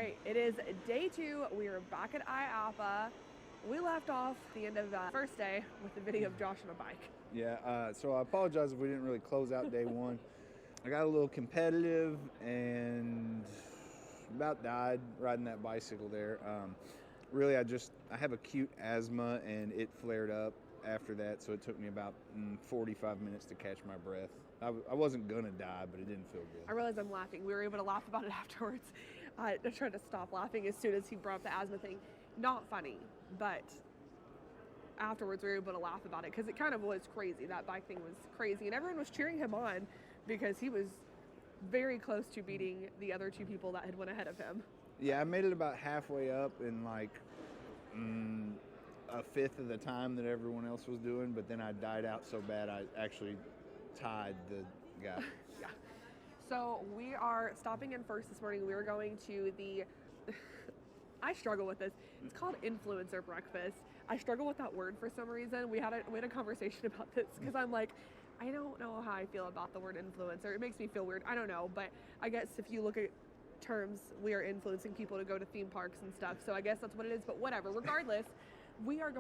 right, it is day 2. We are back at IAAPA. We left off the end of the first day with the video of Josh on a bike. Yeah, so I apologize if we didn't really close out day 1. I got a little competitive and about died riding that bicycle there. Really, I have acute asthma and it flared up after that, so it took me about 45 minutes to catch my breath. I wasn't gonna die, but it didn't feel good. I realize I'm laughing. We were able to laugh about it afterwards. I tried to stop laughing as soon as he brought up the asthma thing. Not funny, but afterwards we were able to laugh about it because it kind of was crazy. That bike thing was crazy, and everyone was cheering him on because he was very close to beating the other 2 people that had went ahead of him. Yeah, I made it about halfway up in like a fifth of the time that everyone else was doing, but then I died out so bad I actually tied the guy. Yeah. So we are stopping in first this morning. We are going to the I struggle with this. It's called influencer breakfast. I struggle with that word for some reason. We had a conversation about this because I'm like, I don't know how I feel about the word influencer. It makes me feel weird. I don't know, but I guess if you look at terms, we are influencing people to go to theme parks and stuff. So I guess that's what it is, but whatever. Regardless, we got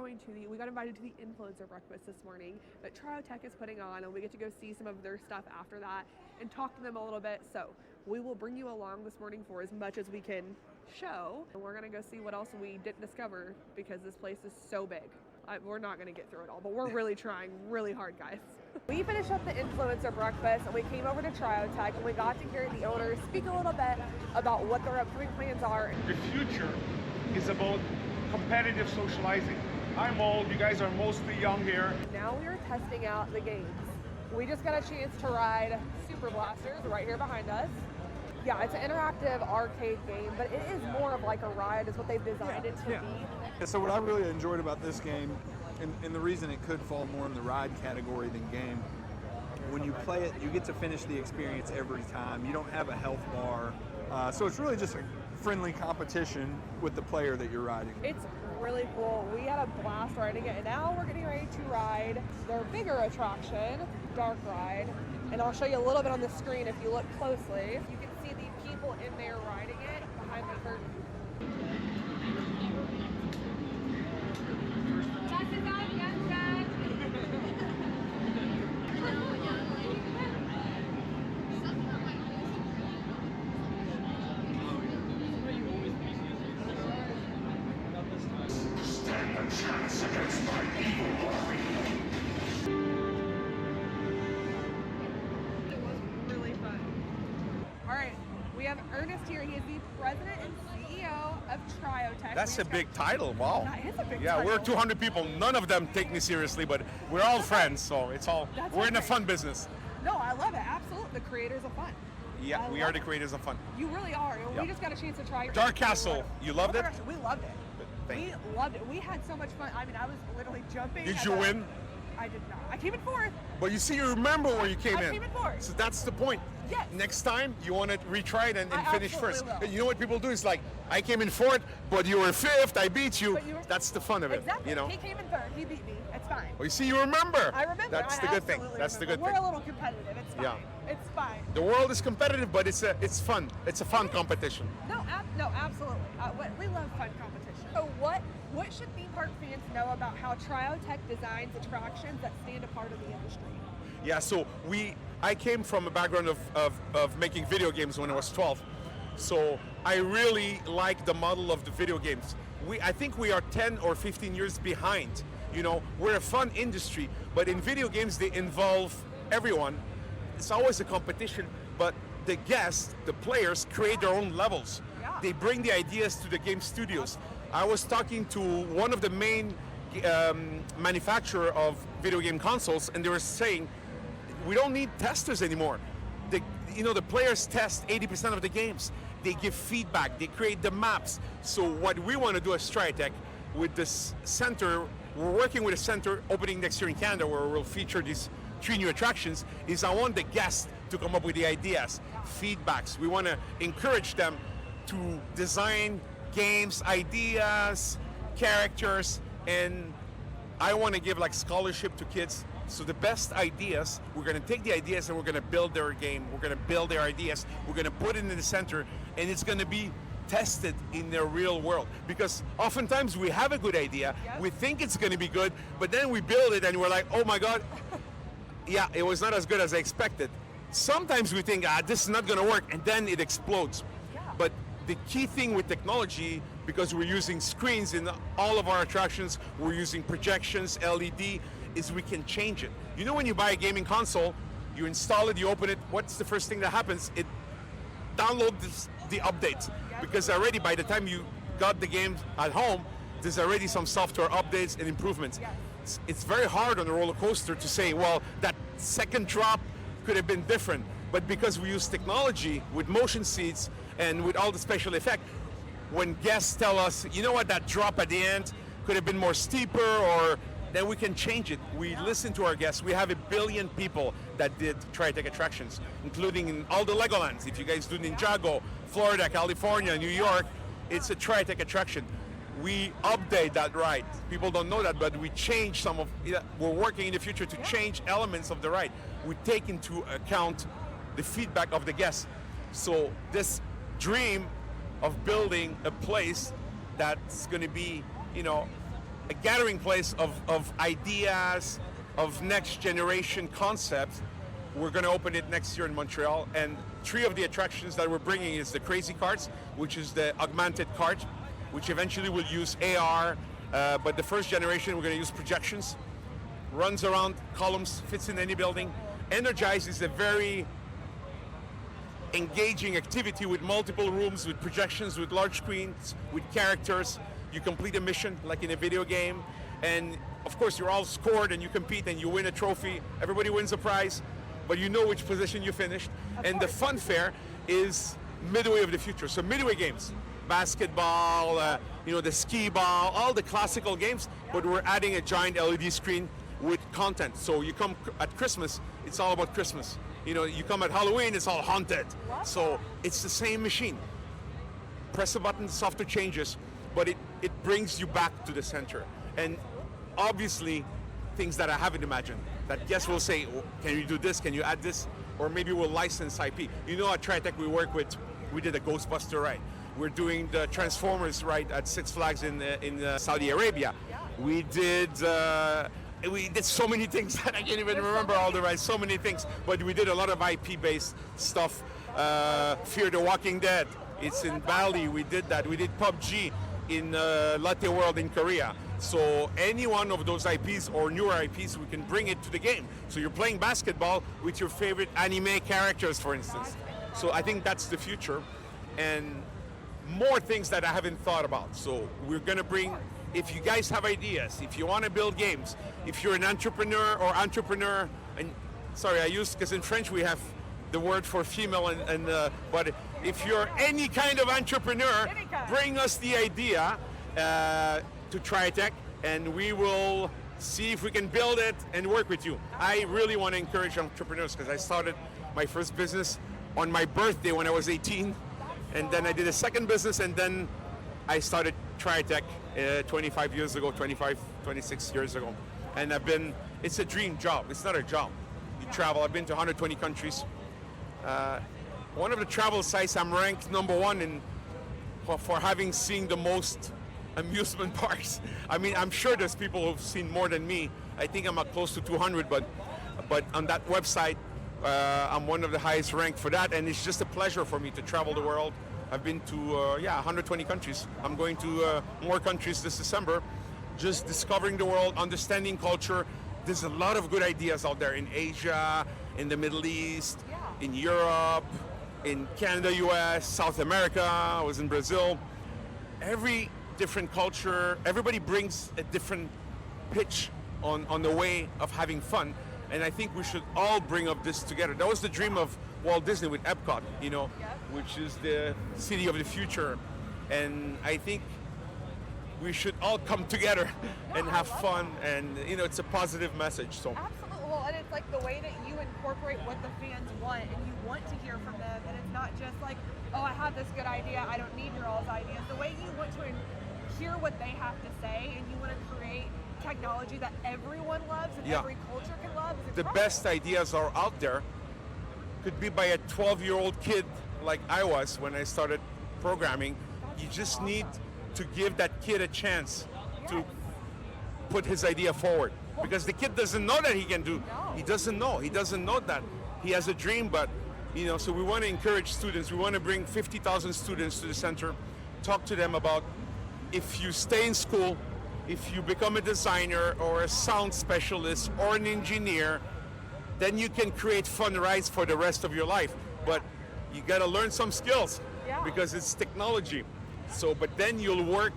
invited to the influencer breakfast this morning that Triotech is putting on, and we get to go see some of their stuff after that and talk to them a little bit. So we will bring you along this morning for as much as we can show. And we're gonna go see what else we didn't discover because this place is so big. We're not gonna get through it all, but we're really trying really hard, guys. We finished up the influencer breakfast and we came over to Triotech and we got to hear the owners speak a little bit about what their upcoming plans are. The future is about competitive socializing. I'm old, you guys are mostly young here. Now we are testing out the games. We just got a chance to ride Super Blasters right here behind us. Yeah, it's an interactive arcade game, but it is more of like a ride is what they've designed it to be. Yeah, so what I really enjoyed about this game, and the reason it could fall more in the ride category than game, when you play it, you get to finish the experience every time. You don't have a health bar, so it's really just a friendly competition with the player that you're riding. It's really cool. We had a blast riding it, and now we're getting ready to ride their bigger attraction, Dark Ride, and I'll show you a little bit on the screen if you look closely. You can see the people in there riding it behind the curtain. We have Ernest here. He is the president and CEO of Triotech. That's a big title, wow. That is a big title. Yeah, we're 200 people. None of them take me seriously, but we're all friends, so it's all, we're in a fun business. No, I love it, absolutely. The creators of fun. Yeah, we are the creators of fun. You really are. Yeah. We just got a chance to try your Dark Castle, you loved it? We loved it. We loved it. We had so much fun. I mean, I was literally jumping. Did you win? I did not. I came in 4th. But you see, you remember where you came in. I came in 4th. So that's the point. Yes. Next time, you want to retry it and finish first. Will. You know what people do? It's like, I came in 4th, but you were 5th, I beat you. That's the fun of it. Exactly. You know? He came in 3rd. He beat me. It's fine. Well, you see, you remember. I remember. That's the good thing. That's the good thing. We're a little competitive. It's fine. Yeah. It's fine. The world is competitive, but it's fun. It's a fun competition. No, absolutely. We love fun competition. So what should theme park fans know about how Triotech designs attractions that stand apart of the industry? Yeah, so I came from a background of making video games when I was 12. So I really like the model of the video games. I think we are 10 or 15 years behind. You know, we're a fun industry, but in video games, they involve everyone. It's always a competition, but the guests, the players, create their own levels. Yeah. They bring the ideas to the game studios. I was talking to one of the main manufacturer of video game consoles, and they were saying, we don't need testers anymore. The players test 80% of the games. They give feedback, they create the maps. So what we want to do as Triotech with this center, we're working with a center opening next year in Canada where we'll feature these 3 new attractions, is I want the guests to come up with the ideas, feedbacks. We want to encourage them to design games, ideas, characters, and I want to give like scholarship to kids. So the best ideas, we're going to take the ideas and we're going to build their game. We're going to build their ideas. We're going to put it in the center, and it's going to be test it in the real world. Because oftentimes we have a good idea, Yep. we think it's going to be good, but then we build it and we're like, oh my God, yeah, it was not as good as I expected. Sometimes we think, this is not going to work, and then it explodes. Yeah. But the key thing with technology, because we're using screens in all of our attractions, we're using projections, LED, is we can change it. You know, when you buy a gaming console, you install it, you open it, what's the first thing that happens? It downloads the updates. Because already by the time you got the game at home, there's already some software updates and improvements. Yes. It's very hard on a roller coaster to say, well, that second drop could have been different. But because we use technology with motion seats and with all the special effect, when guests tell us, you know what, that drop at the end could have been more steeper, or then we can change it. We listen to our guests. We have 1 billion people that did Triotech attractions, including in all the Legolands. If you guys do Ninjago, Florida, California, New York, it's a Triotech attraction. We update that ride. People don't know that, but we change some of, we're working in the future to change elements of the ride. We take into account the feedback of the guests. So this dream of building a place that's going to be, a gathering place of ideas, of next generation concepts. We're going to open it next year in Montreal, and 3 of the attractions that we're bringing is the Crazy Carts, which is the augmented cart, which eventually will use AR, but the first generation we're going to use projections, runs around columns, fits in any building. Energize is a very engaging activity with multiple rooms, with projections, with large screens, with characters. You complete a mission like in a video game, and of course you're all scored and you compete and you win a trophy. Everybody wins a prize, but you know which position you finished. And the fun fair is Midway of the future. So Midway games, basketball, the skee ball, all the classical games, but we're adding a giant LED screen with content. So you come at Christmas, it's all about Christmas. You come at Halloween, it's all haunted. So it's the same machine. Press a button, the software changes, but it brings you back to the center. And obviously, things that I haven't imagined, that guests will say, can you do this, can you add this? Or maybe we'll license IP. At Triotech we did a Ghostbuster ride. We're doing the Transformers ride at Six Flags in Saudi Arabia. We did so many things that I can't even remember all the rides, so many things. But we did a lot of IP-based stuff. Fear the Walking Dead, it's in Bali, we did that. We did PUBG in Latte World in Korea. So any one of those IPs or newer IPs, we can bring it to the game. So you're playing basketball with your favorite anime characters, for instance. So I think that's the future. And more things that I haven't thought about. So we're gonna bring, if you guys have ideas, if you wanna build games, if you're an entrepreneur, and sorry, I use, because in French we have the word for female, but if you're any kind of entrepreneur, bring us the idea to Triotech, and we will see if we can build it and work with you. I really want to encourage entrepreneurs, because I started my first business on my birthday when I was 18, and then I did a second business, and then I started Triotech 25 years ago, 26 years ago. And it's a dream job. It's not a job. You travel. I've been to 120 countries. One of the travel sites, I'm ranked #1 for having seen the most amusement parks. I mean, I'm sure there's people who've seen more than me. I think I'm at close to 200, but on that website, I'm one of the highest ranked for that, and it's just a pleasure for me to travel the world. I've been to 120 countries. I'm going to more countries this December, just discovering the world, understanding culture. There's a lot of good ideas out there in Asia, in the Middle East, in Europe, in Canada, US, South America. I was in Brazil. Every different culture, everybody brings a different pitch on the way of having fun. And I think we should all bring up this together. That was the dream of Walt Disney with Epcot, which is the city of the future. And I think we should all come together and have fun, and it's a positive message. So Absolutely. Well, and it's like the way that you incorporate what the fans want, and you want to hear from them, and it's not just like, oh, I have this good idea, I don't need your all's ideas. The way you want to hear what they have to say, and you want to create technology that everyone loves and every culture can love. The best ideas are out there. Could be by a 12-year-old kid like I was when I started programming, You just need to give that kid a chance to Yes. put his idea forward, because the kid doesn't know that he can do. No. He doesn't know that he has a dream. But so we want to encourage students. We want to bring 50,000 students to the center, talk to them about, if you stay in school, if you become a designer or a sound specialist or an engineer, then you can create fun rides for the rest of your life. But you got to learn some skills, Yeah. because it's technology. But then you'll work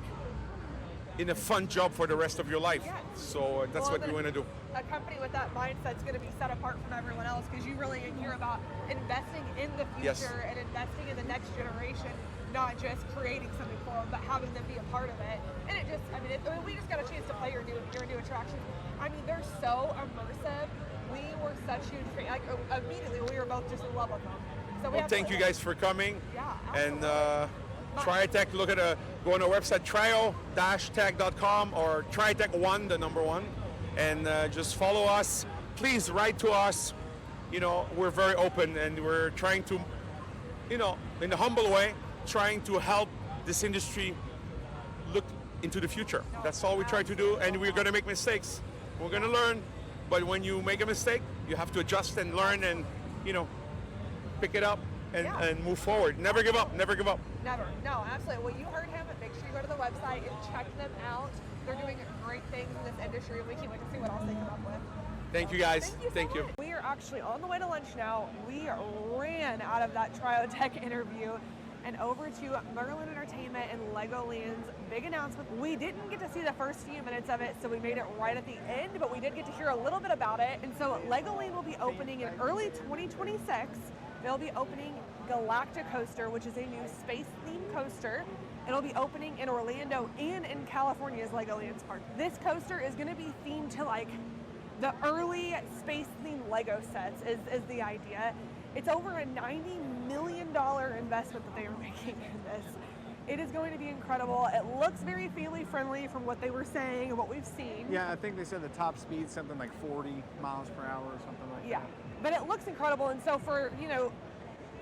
in a fun job for the rest of your life. Yes. So that's Well, what we want to do. A company with that mindset's going to be set apart from everyone else, because you really hear about investing in the Yes. future and investing in the next generation, not just creating something for them, but having them be a part of it. And it just, we just got a chance to play your new attractions. They're so immersive. We were such huge fans. Like, immediately, we were both just in love with them. So we Well, have thank to- you guys for coming. Yeah, And absolutely. Triotech, go on our website, trio-tech.com, or Triotech1, the number one, and just follow us. Please write to us. We're very open, and we're trying to, in a humble way, trying to help this industry look into the future. That's all we try to do, and we're going to make mistakes. We're going to learn, but when you make a mistake, you have to adjust and learn and, pick it up and move forward. Never give up, never give up. Never. No, absolutely. Well, you heard him. Make sure you go to the website and check them out. They're doing great things in this industry, and we can't wait to see what else they come up with. Thank you guys. Thank you. We are actually on the way to lunch now. We ran out of that Triotech interview and over to Merlin Entertainment and Legoland's big announcement. We didn't get to see the first few minutes of it, so we made it right at the end, but we did get to hear a little bit about it. And so Legoland will be opening in early 2026. They'll be opening Galacticoaster, which is a new space-themed coaster. It'll be opening in Orlando and in California's Legoland park. This coaster is going to be themed to the early space-themed Lego sets is the idea. It's over a $90 million investment that they are making in this. It is going to be incredible. It looks very family-friendly from what they were saying and what we've seen. Yeah, I think they said the top speed something like 40 miles per hour or something like Yeah, that. but it looks incredible, and so for,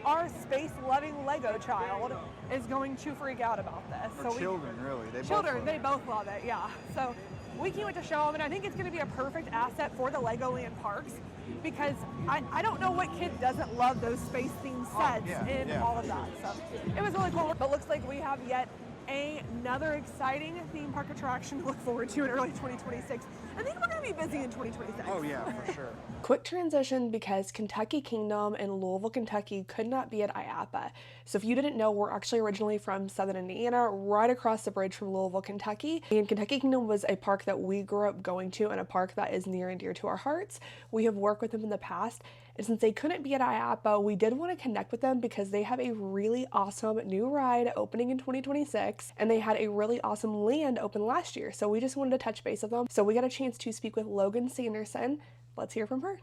our space-loving Lego child is going to freak out about this. Or children, really. They They both love it, yeah. So we can't wait to show them, and I think it's going to be a perfect asset for the Legoland parks, because I don't know what kid doesn't love those space-themed sets and all of that. So it was really cool, but looks like we have yet another exciting theme park attraction to look forward to in early 2026. I think we're going to be busy in 2026. Oh yeah, for sure. Quick transition, because Kentucky Kingdom in Louisville, Kentucky could not be at IAAPA. So if you didn't know, we're actually originally from Southern Indiana, right across the bridge from Louisville, Kentucky. And Kentucky Kingdom was a park that we grew up going to, and a park that is near and dear to our hearts. We have worked with them in the past, and since they couldn't be at IAAPA, we did want to connect with them because they have a really awesome new ride opening in 2026, and they had a really awesome land open last year. So we just wanted to touch base with them. So we got a chance to speak with Logan Sanderson. Let's hear from her.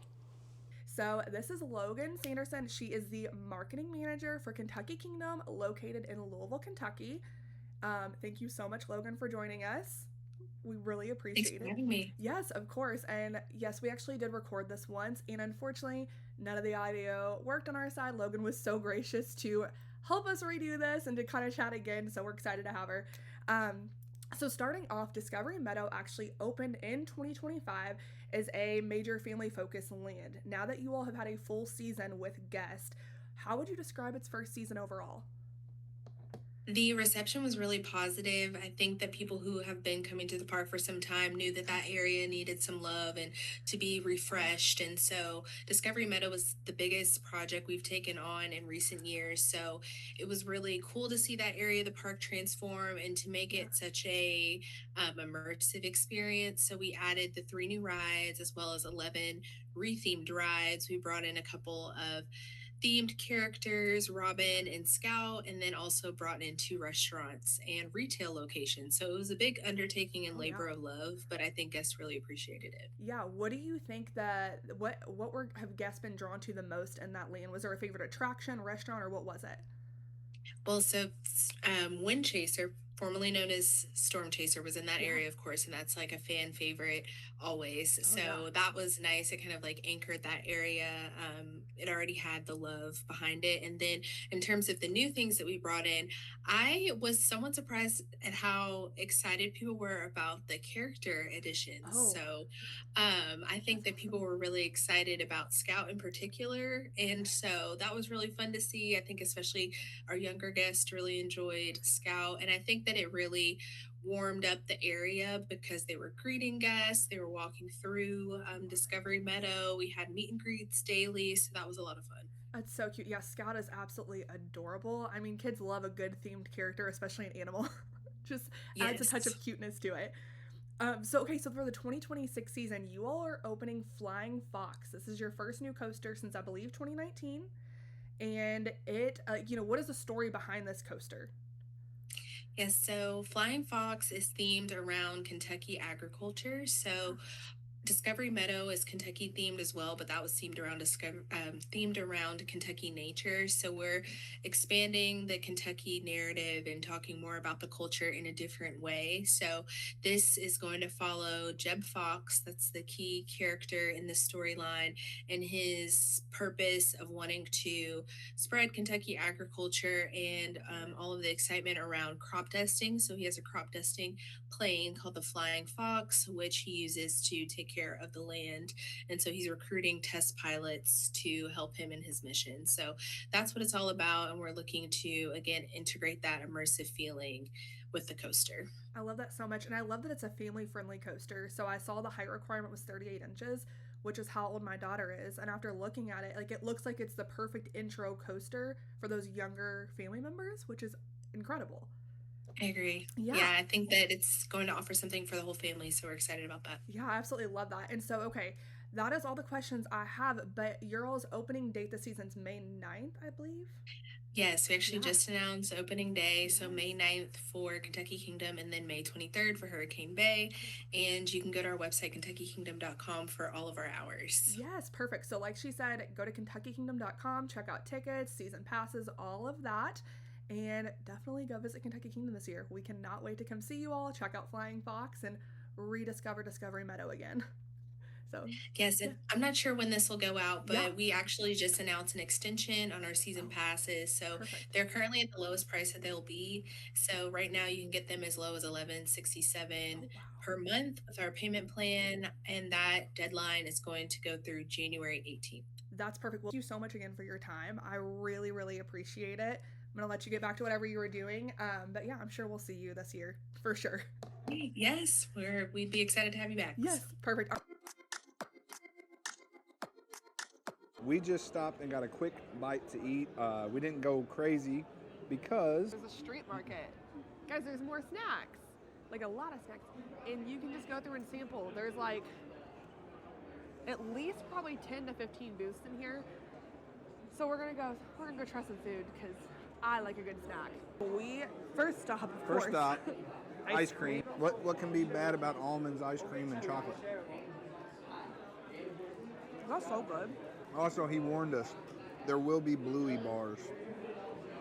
So this is Logan Sanderson. She is the marketing manager for Kentucky Kingdom, located in Louisville, Kentucky. Thank you so much, Logan, for joining us. We really appreciate Thanks for it. having me. Yes, of course. And yes, we actually did record this once, and unfortunately, none of the audio worked on our side. Logan was so gracious to help us redo this and to kind of chat again, so we're excited to have her. So starting off, Discovery Meadow actually opened in 2025 as a major family-focused land. Now that you all have had a full season with guests, how would you describe its first season overall? The reception was really positive. I think that people who have been coming to the park for some time knew that that area needed some love and to be refreshed. And so Discovery Meadow was the biggest project we've taken on in recent years. So it was really cool to see that area of the park transform and to make it such a immersive experience. So we added the 3 new rides as well as 11 rethemed rides. We brought in a couple of themed characters, Robin and Scout, and then also brought in 2 restaurants and retail locations. So it was a big undertaking and labor of love, but I think guests really appreciated it. Yeah, what do you think have guests been drawn to the most in that land? Was there a favorite attraction, restaurant, or what was it? Well, so Wind Chaser formerly known as Storm Chaser, was in that area, of course, and that's like a fan favorite always. So that was nice. It kind of like anchored that area. It already had the love behind it. And then in terms of the new things that we brought in, I was somewhat surprised at how excited people were about the character editions. So I think that people were really excited about Scout in particular. And so that was really fun to see. I think especially our younger guests really enjoyed Scout. And I think that it really warmed up the area because they were greeting guests. They were walking through Discovery Meadow. We had meet and greets daily. So that was a lot of fun. That's so cute. Yeah, Scout is absolutely adorable. I mean, kids love a good themed character, especially an animal. Just adds a touch of cuteness to it. So for the 2026 season, you all are opening Flying Fox. This is your first new coaster since, I believe, 2019. And it, what is the story behind this coaster? Yes, so Flying Fox is themed around Kentucky agriculture. So Discovery Meadow is Kentucky themed as well, but that was themed around Kentucky nature. So we're expanding the Kentucky narrative and talking more about the culture in a different way. So this is going to follow Jeb Fox, that's the key character in the storyline, and his purpose of wanting to spread Kentucky agriculture and all of the excitement around crop dusting. So he has a crop dusting plane called the Flying Fox, which he uses to take care of the land. And so he's recruiting test pilots to help him in his mission. So that's what it's all about. And we're looking to, again, integrate that immersive feeling with the coaster. I love that so much. And I love that it's a family-friendly coaster. So I saw the height requirement was 38 inches, which is how old my daughter is. And after looking at it, it looks like it's the perfect intro coaster for those younger family members, which is incredible. I agree. Yeah, I think that it's going to offer something for the whole family, so we're excited about that. Yeah, I absolutely love that. And so, that is all the questions I have, but your all's opening date this season's May 9th, I believe? Yes, we actually just announced opening day, so May 9th for Kentucky Kingdom and then May 23rd for Hurricane Bay. And you can go to our website, KentuckyKingdom.com, for all of our hours. Yes, perfect. So like she said, go to KentuckyKingdom.com, check out tickets, season passes, all of that. And definitely go visit Kentucky Kingdom this year. We cannot wait to come see you all, check out Flying Fox, and rediscover Discovery Meadow again. So yes, and I'm not sure when this will go out, but we actually just announced an extension on our season passes. So they're currently at the lowest price that they'll be. So right now you can get them as low as $11.67 per month with our payment plan, and that deadline is going to go through January 18th. That's perfect. Well, thank you so much again for your time. I really, really appreciate it. I'm going to let you get back to whatever you were doing. But yeah, I'm sure we'll see you this year for sure. Yes, we'd be excited to have you back. Yes, perfect. We just stopped and got a quick bite to eat. We didn't go crazy because there's a street market. Guys, there's more snacks, like a lot of snacks. And you can just go through and sample. There's like at least probably 10 to 15 booths in here. So we're gonna go try some food because I like a good snack. First stop, ice cream. What can be bad about almonds, ice cream, and chocolate? That's so good. Also, he warned us there will be Bluey bars.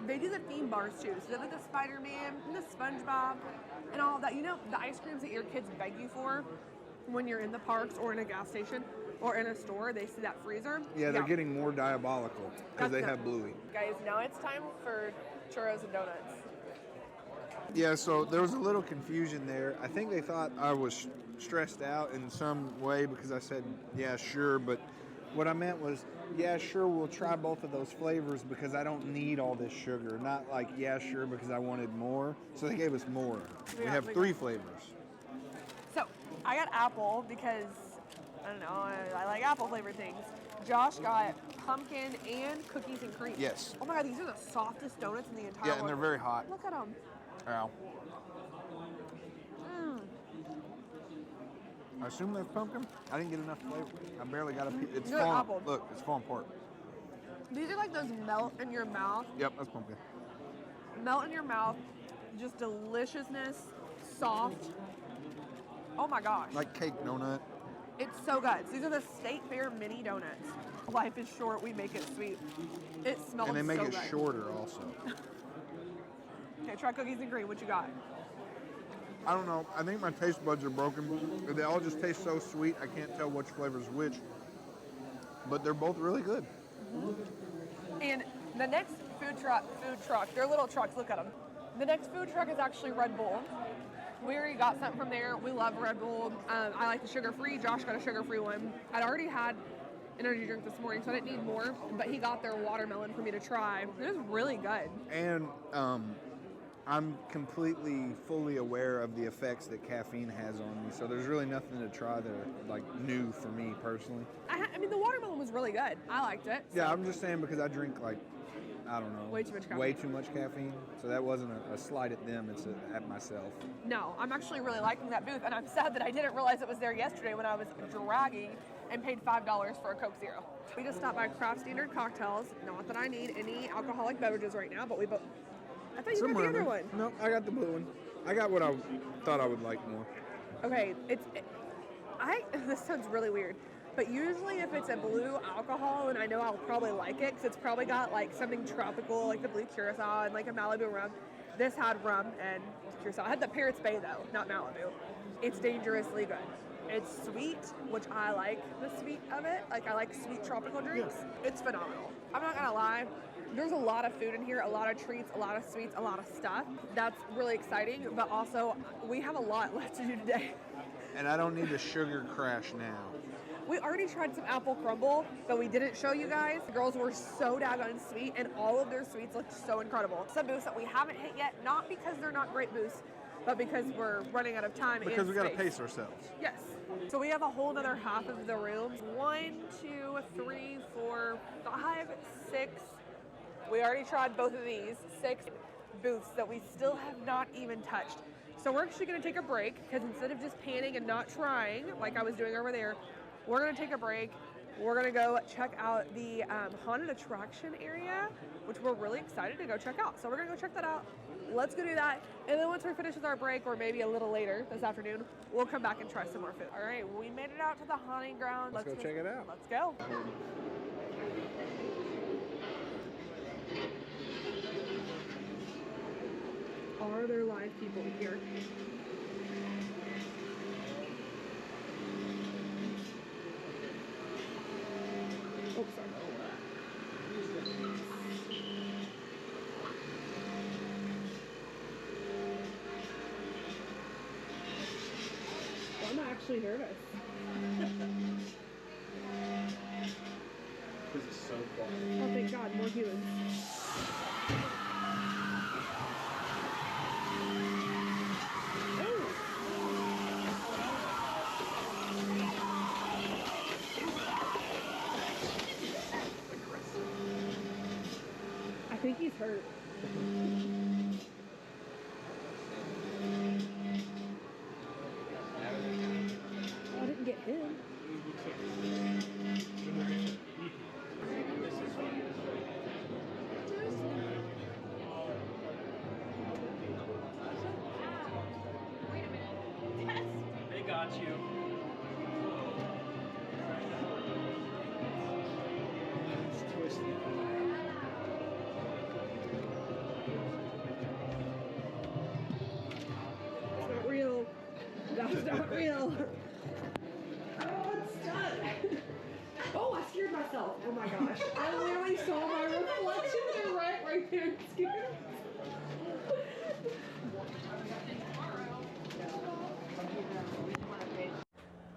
They do the theme bars too. So they have like the Spider-Man and the SpongeBob and all of that. You know, the ice creams that your kids beg you for when you're in the parks or in a gas station or in a store, they see that freezer. Yeah, they're getting more diabolical because they have Bluey. Guys, now it's time for churros and donuts. Yeah, so there was a little confusion there. I think they thought I was stressed out in some way because I said, yeah, sure, but what I meant was, yeah, sure, we'll try both of those flavors because I don't need all this sugar. Not like, yeah, sure, because I wanted more. So they gave us more. We have 3 flavors. So I got apple because, I don't know, I like apple flavored things. Josh got pumpkin and cookies and cream. Yes. Oh my God, these are the softest donuts in the entire world. Yeah, and they're very hot. Look at them. Ow. I assume that's pumpkin. I didn't get enough flavor. I barely got a piece. It's falling. Look, it's falling apart. These are like those melt in your mouth. Yep, that's pumpkin. Melt in your mouth. Just deliciousness. Soft. Oh my gosh. Like cake donut. It's so good. These are the State Fair mini donuts. Life is short, we make it sweet. It smells so good. And they make it shorter also. Okay, try cookies and cream. What you got? I don't know. I think my taste buds are broken. They all just taste so sweet. I can't tell which flavor's which. But they're both really good. And the next food truck, they're little trucks, look at them. The next food truck is actually Red Bull. We already got something from there. We love Red Bull. I like the sugar-free. Josh got a sugar-free one. I'd already had energy drink this morning, so I didn't need more, but he got their watermelon for me to try. It was really good. And I'm completely fully aware of the effects that caffeine has on me, so there's really nothing to try that are like new for me personally. I mean, the watermelon was really good. I liked it. So. Yeah, I'm just saying because I drink like, I don't know, way too much caffeine. So that wasn't a slight at them, it's at myself. No, I'm actually really liking that booth, and I'm sad that I didn't realize it was there yesterday when I was dragging and paid $5 for a Coke Zero. We just stopped by Craft Standard Cocktails. Not that I need any alcoholic beverages right now, but we both. I thought you got the other one. No, I got the blue one. I got what I thought I would like more. Okay, this sounds really weird, but usually if it's a blue alcohol, and I know I'll probably like it, because it's probably got like something tropical, like the blue curacao and like a Malibu rum. This had rum and curacao. I had the Parrots Bay though, not Malibu. It's dangerously good. It's sweet, which I like the sweet of it. Like I like sweet tropical drinks. Yeah. It's phenomenal. I'm not gonna lie. There's a lot of food in here, a lot of treats, a lot of sweets, a lot of stuff. That's really exciting, but also we have a lot left to do today. And I don't need a sugar crash now. We already tried some apple crumble that we didn't show you guys. The girls were so daggone sweet, and all of their sweets looked so incredible. Some booths that we haven't hit yet, not because they're not great booths, but because we're running out of time. Because we got to space. pace ourselves. Yes. So we have a whole other half of the room. 1, 2, 3, 4, 5, 6. We already tried both of these. 6 booths that we still have not even touched. So we're actually going to take a break, because instead of just panning and not trying like I was doing over there, we're going to take a break. We're going to go check out the haunted attraction area, which we're really excited to go check out. So we're going to go check that out. Let's go do that. And then once we're finished with our break, or maybe a little later this afternoon, we'll come back and try some more food. All right, we made it out to the haunting ground. Let's go check it out. Let's go. Are there live people here? Oh, sorry. I'm actually nervous. This is so quiet. Oh, thank God, more humans. I think he's hurt. I didn't get him. They got you. It's twisted. It's not real. That's not real. Oh, it's stuck. Oh, I scared myself. Oh my gosh. I literally saw my reflection in the right there. It scared me.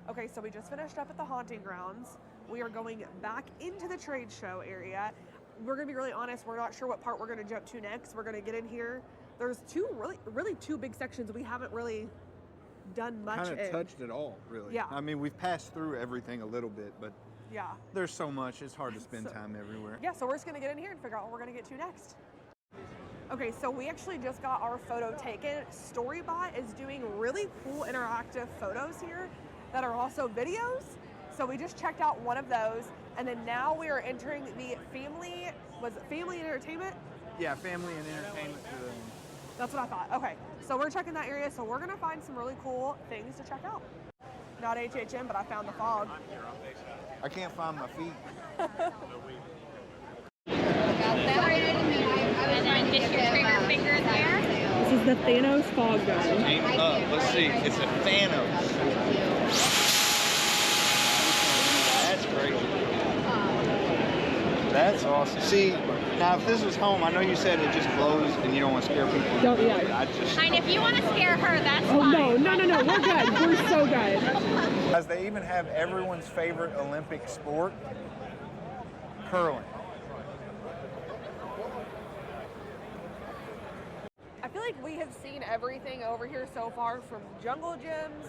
Okay, so we just finished up at the haunting grounds. We are going back into the trade show area. We're gonna be really honest, we're not sure what part we're gonna jump to next. We're gonna get in here. There's really two big sections we haven't really done much in. Kind of touched it all, really. Yeah. I mean, we've passed through everything a little bit, but Yeah. there's so much, it's hard to spend time everywhere. Yeah, so we're just gonna get in here and figure out what we're gonna get to next. Okay, so we actually just got our photo taken. Storybot is doing really cool interactive photos here that are also videos. So we just checked out one of those, and then now we are entering the family and entertainment? Yeah, family and entertainment. That's what I thought. Okay, so we're checking that area, so we're gonna find some really cool things to check out. Not HHM, but I found the fog. I can't find my feet. And then just your trigger finger there. This is the Thanos fog gun. Aim up. Let's see. It's a Thanos. That's crazy. That's awesome. See, now if this was home, I know you said it just glows and you don't want to scare people. Don't, yeah. And if you want to scare her, that's Oh, fine. no, we're good. We're so good. Guys, they even have everyone's favorite Olympic sport, curling. I feel like we have seen everything over here so far, from jungle gyms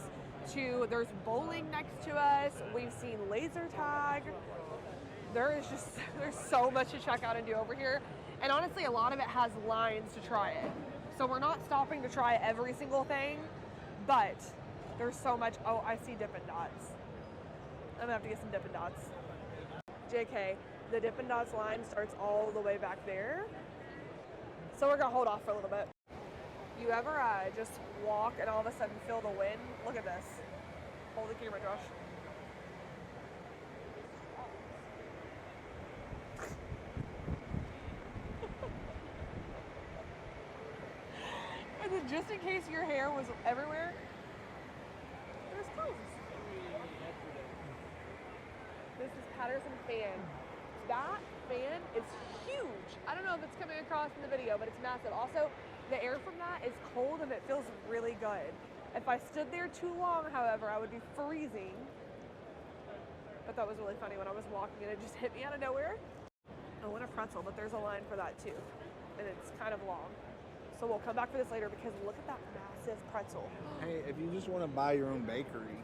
to there's bowling next to us. We've seen laser tag. There's so much to check out and do over here. And honestly, a lot of it has lines to try it. So we're not stopping to try every single thing, but there's so much. Oh, I see Dippin' Dots. I'm gonna have to get some Dippin' Dots. JK, the Dippin' Dots line starts all the way back there. So we're gonna hold off for a little bit. You ever just walk and all of a sudden feel the wind? Look at this. Hold the camera, Josh. And then just in case your hair was everywhere, there's cones. This is Patterson fan. That fan is huge. I don't know if it's coming across in the video, but it's massive. Also, the air from that is cold and it feels really good. If I stood there too long, however, I would be freezing. But that was really funny when I was walking and it just hit me out of nowhere. I want a pretzel, but there's a line for that too. And it's kind of long. So we'll come back for this later because look at that massive pretzel. Hey, if you just want to buy your own bakery.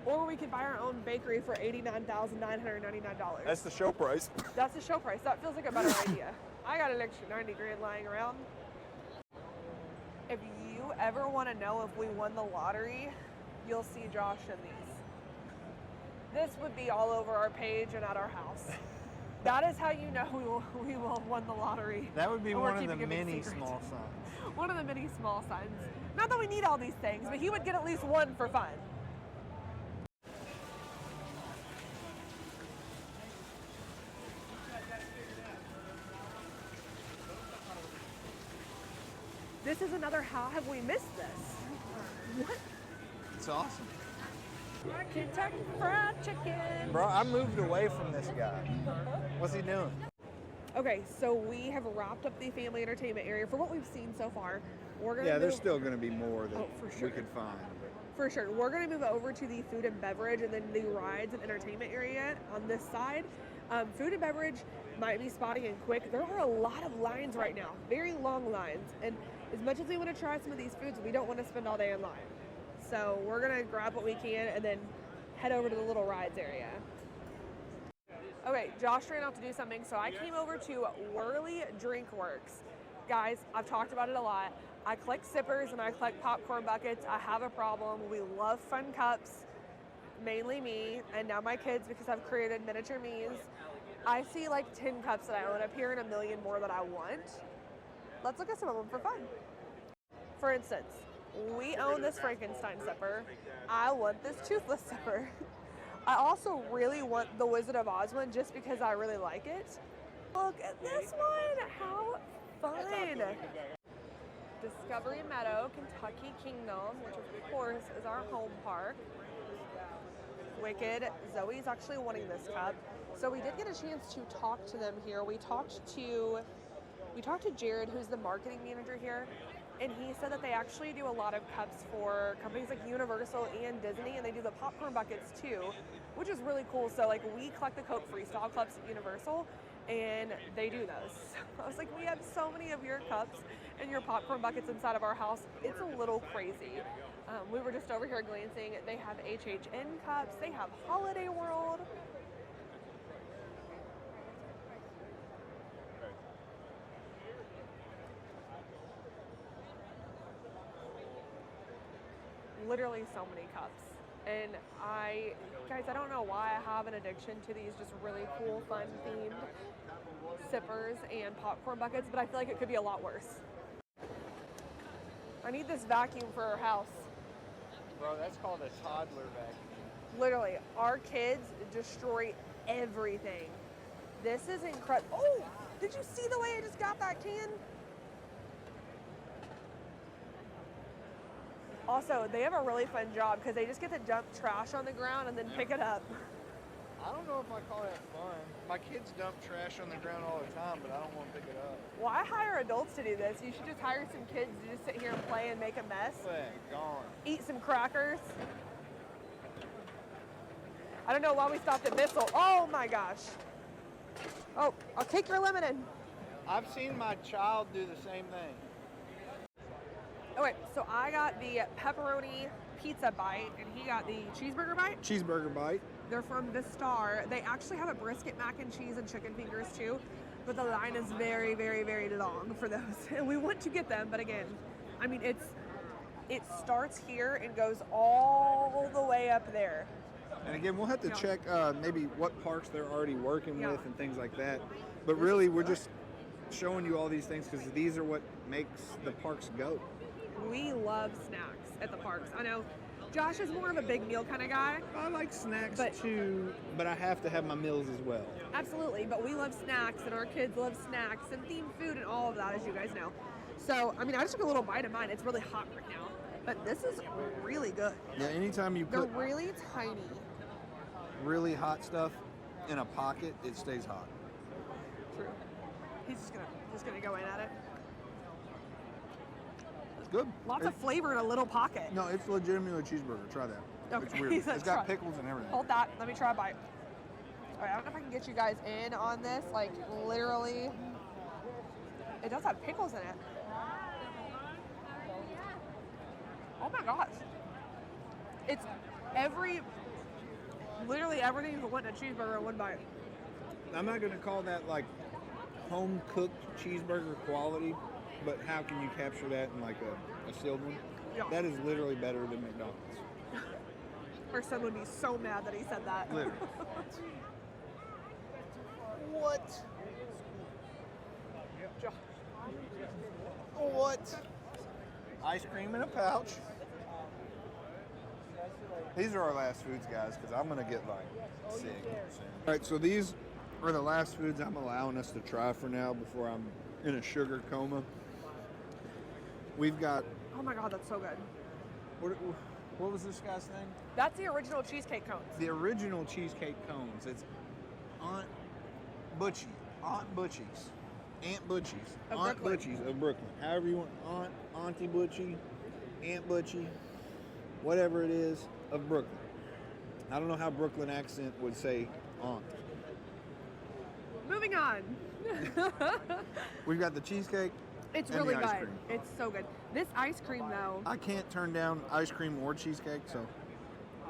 Or we could buy our own bakery for $89,999. That's the show price. That's the show price. That feels like a better idea. I got an extra 90 grand lying around. If you ever want to know if we won the lottery, you'll see Josh in these. This would be all over our page and at our house. That is how you know we will have won the lottery. That would be And one we're of the keeping it many secret. small signs. One of the many small signs. Not that we need all these things, but he would get at least one for fun. This is another how have we missed this? What? It's awesome. Kentucky Fried Chicken. Bro, I moved away from this guy. What's he doing? Okay, so we have wrapped up the family entertainment area for what we've seen so far. We're gonna There's still going to be more that for sure. we could find. For sure. We're going to move over to the food and beverage and then the rides and entertainment area on this side. Food and beverage might be spotty and quick. There are a lot of lines right now, very long lines. And as much as we want to try some of these foods, we don't want to spend all day in line. So we're going to grab what we can and then head over to the little rides area. Okay, Josh ran out to do something, so I came over to Whirly Drink Works. Guys, I've talked about it a lot. I collect sippers and I collect popcorn buckets. I have a problem. We love fun cups, mainly me, and now my kids because I've created miniature me's. I see like 10 cups that I own up here and a million more that I want. Let's look at some of them for fun. For instance, we own this Frankenstein sipper. I want this toothless sipper. I also really want the Wizard of Oz one just because I really like it. Look at this one, how fun. Discovery Meadow, Kentucky Kingdom, which of course is our home park. Wicked. Zoe's actually wanting this cup. So we did get a chance to talk to them here. We talked to Jared, who's the marketing manager here, and he said that they actually do a lot of cups for companies like Universal and Disney, and they do the popcorn buckets too, which is really cool. So like we collect the Coke Freestyle cups at Universal, and they do those. So I was like, we have so many of your cups and your popcorn buckets inside of our house. It's a little crazy. We were just over here glancing. They have HHN cups. They have Holiday World. Literally so many cups. And guys, I don't know why I have an addiction to these just really cool, fun themed sippers and popcorn buckets, but I feel like it could be a lot worse. I need this vacuum for our house. Bro, that's called a toddler vacuum. Literally, our kids destroy everything. This is incredible. Oh, did you see the way I just got that can? Also, they have a really fun job because they just get to dump trash on the ground and then pick it up. I don't know if I call that fun. My kids dump trash on the ground all the time, but I don't want to pick it up. Why hire adults to do this? You should just hire some kids to just sit here and play and make a mess. Gone. Eat some crackers. I don't know why we stopped at Missile. Oh my gosh. Oh, I'll take your lemonade. I've seen my child do the same thing. Okay, so I got the pepperoni pizza bite, and he got the cheeseburger bite. Cheeseburger bite. They're from the Star. They actually have a brisket mac and cheese and chicken fingers too, but the line is very, very, very long for those. And we want to get them, but again, I mean, it starts here and goes all the way up there. And again, we'll have to check maybe what parks they're already working with and things like that. But This really, is we're good. just showing you all these things because these are what makes the parks go. We love snacks at the parks. I know Josh is more of a big meal kind of guy. I like snacks But- too, but I have to have my meals as well. Absolutely, but we love snacks, and our kids love snacks and themed food and all of that, as you guys know. So, I mean, I just took a little bite of mine. It's really hot right now, but this is really good. Yeah, anytime you They're put really tiny. really hot stuff in a pocket, it stays hot. True. He's just gonna go in at it. It's good. Lots of flavor in a little pocket. No, it's legitimately a cheeseburger. Try that. Okay, It's weird. he said It's got try. pickles and everything. Hold that. Let me try a bite. All right, I don't know if I can get you guys in on this. Like, literally, it does have pickles in it. Oh my gosh. It's literally everything you could want in a cheeseburger in one bite. I'm not going to call that like home cooked cheeseburger quality, but how can you capture that in like a sealed one? Yeah. That is literally better than McDonald's. Our son would be so mad that he said that. Literally. What? What? Ice cream in a pouch. These are our last foods, guys, because I'm going to get like sick soon. All right, so these are the last foods I'm allowing us to try for now before I'm in a sugar coma. We've got, Oh my god, that's so good. what was this guy's name? That's the original cheesecake cones. The original cheesecake cones. It's Aunt Butchie's, Aunt Butchie's Of Aunt Brooklyn. Butchie's of Brooklyn. However you want, Auntie Butchie, Aunt Butchie, whatever it is, of Brooklyn. I don't know how Brooklyn accent would say aunt. Moving on. We've got the cheesecake. It's and really the ice good. cream. It's so good. This ice cream, though. I can't turn down ice cream or cheesecake, so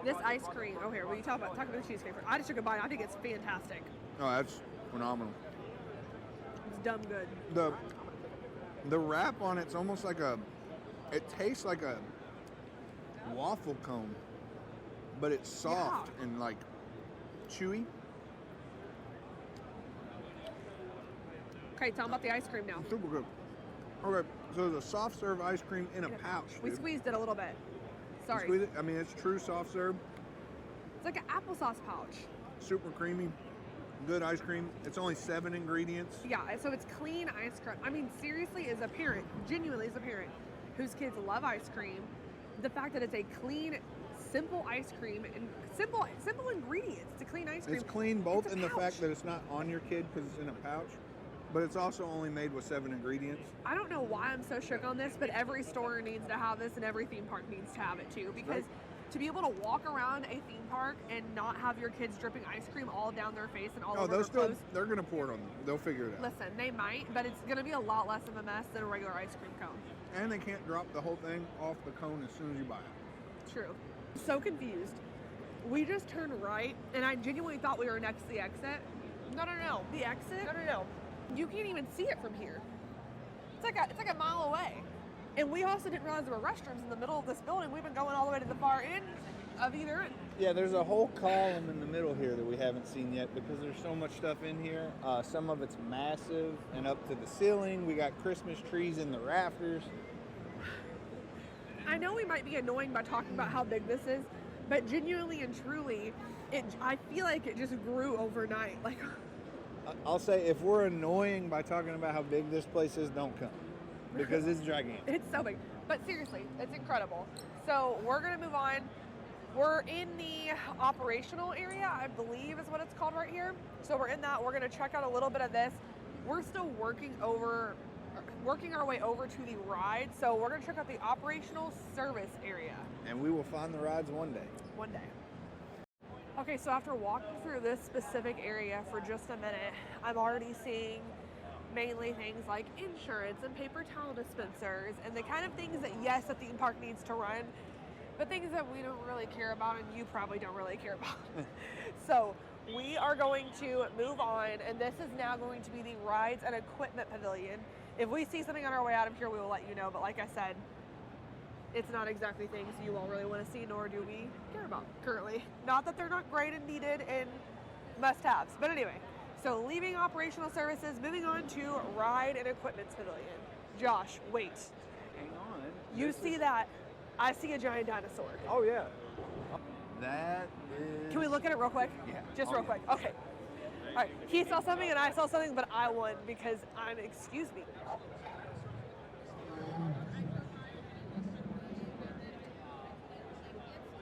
This ice cream. Oh, here. Will you talk about the cheesecake first? I just took a bite. I think it's fantastic. oh, that's phenomenal. It's dumb good. The wrap on it's almost like it tastes like a waffle cone, but it's soft and like chewy. Okay, tell them about the ice cream now. Super good. Okay, so there's a soft serve ice cream in a pouch. We dude. squeezed it a little bit. You Sorry. squeeze it? I mean, it's true soft serve, It's like an applesauce pouch. super creamy, good ice cream. It's only 7 ingredients. Yeah, so it's clean ice cream. I mean, seriously, as a parent, genuinely as a parent, whose kids love ice cream, the fact that it's a clean, simple ice cream and simple ingredients. It's a clean ice cream. It's clean both It's a in the pouch. fact that it's not on your kid because it's in a pouch, but it's also only made with 7 ingredients. I don't know why I'm so shook on this, but every store needs to have this and every theme park needs to have it too. Because to be able to walk around a theme park and not have your kids dripping ice cream all down their face and all Oh, over their clothes. they're going to pour it on them. They'll figure it out. Listen, they might, but it's going to be a lot less of a mess than a regular ice cream cone. And they can't drop the whole thing off the cone as soon as you buy it. True. So confused. We just turned right, and I genuinely thought we were next to the exit. No. The exit? No. You can't even see it from here. It's like a mile away. And we also didn't realize there were restrooms in the middle of this building. We've been going all the way to the far end of either end. Yeah, there's a whole column in the middle here that we haven't seen yet because there's so much stuff in here. Some of it's massive and up to the ceiling. We got Christmas trees in the rafters. I know we might be annoying by talking about how big this is, but genuinely and truly, I feel like it just grew overnight. Like, I'll say if we're annoying by talking about how big this place is, don't come. because it's gigantic. It's so big. But seriously, it's incredible. So we're going to move on. We're in the operational area, I believe is what it's called right here. So we're in that. We're going to check out a little bit of this. We're still working our way over to the ride. So we're going to check out the operational service area. And we will find the rides one day. One day. Okay, so after walking through this specific area for just a minute, I'm already seeing mainly things like insurance and paper towel dispensers and the kind of things that, yes, a theme park needs to run, but things that we don't really care about and you probably don't really care about. So we are going to move on, and this is now going to be the Rides and Equipment Pavilion. If we see something on our way out of here, we will let you know, but like I said, it's not exactly things you all really want to see, nor do we care about currently. Not that they're not great and needed and must-haves, but anyway. So leaving operational services, moving on to Ride and Equipment Pavilion. Josh, wait. Hang on. You see that? I see a giant dinosaur. Oh, yeah. That is... Can we look at it real quick? Yeah. Just real quick. Okay. All right. He saw something and I saw something, but I won because excuse me.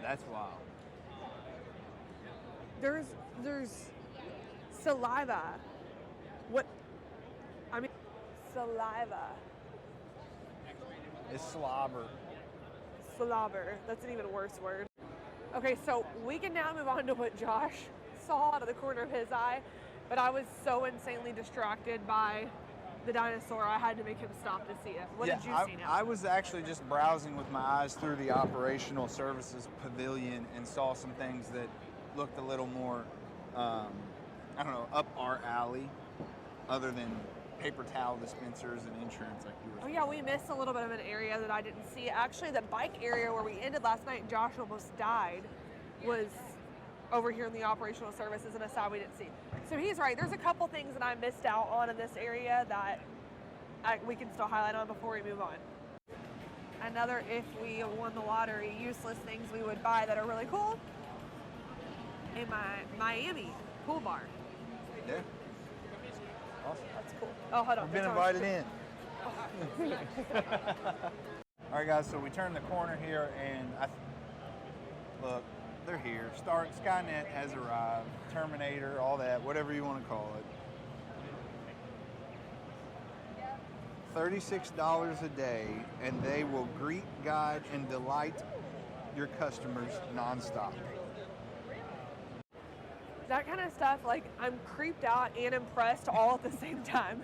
That's wild. There's saliva. What? I mean, saliva. It's slobber. Slobber. That's an even worse word. Okay, so we can now move on to what Josh saw out of the corner of his eye, but I was so insanely distracted by the dinosaur, I had to make him stop to see it. What did you see now? I was actually just browsing with my eyes through the operational services pavilion and saw some things that looked a little more, I don't know, up our alley, other than paper towel dispensers and insurance like you were saying. Oh yeah, we missed a little bit of an area that I didn't see. Actually, the bike area where we ended last night and Josh almost died was over here in the operational services, and a side we didn't see. So he's right. There's a couple things that I missed out on in this area that we can still highlight on before we move on. Another, if we won the lottery, useless things we would buy that are really cool. In my Miami pool bar. Yeah. Awesome. That's cool. Oh, hold on. We've been invited in. All right, guys, so we turned the corner here, and look, they're here. Skynet has arrived. Terminator, all that, whatever you want to call it. $36 a day, and they will greet, guide, and delight your customers nonstop. That kind of stuff, like, I'm creeped out and impressed all at the same time.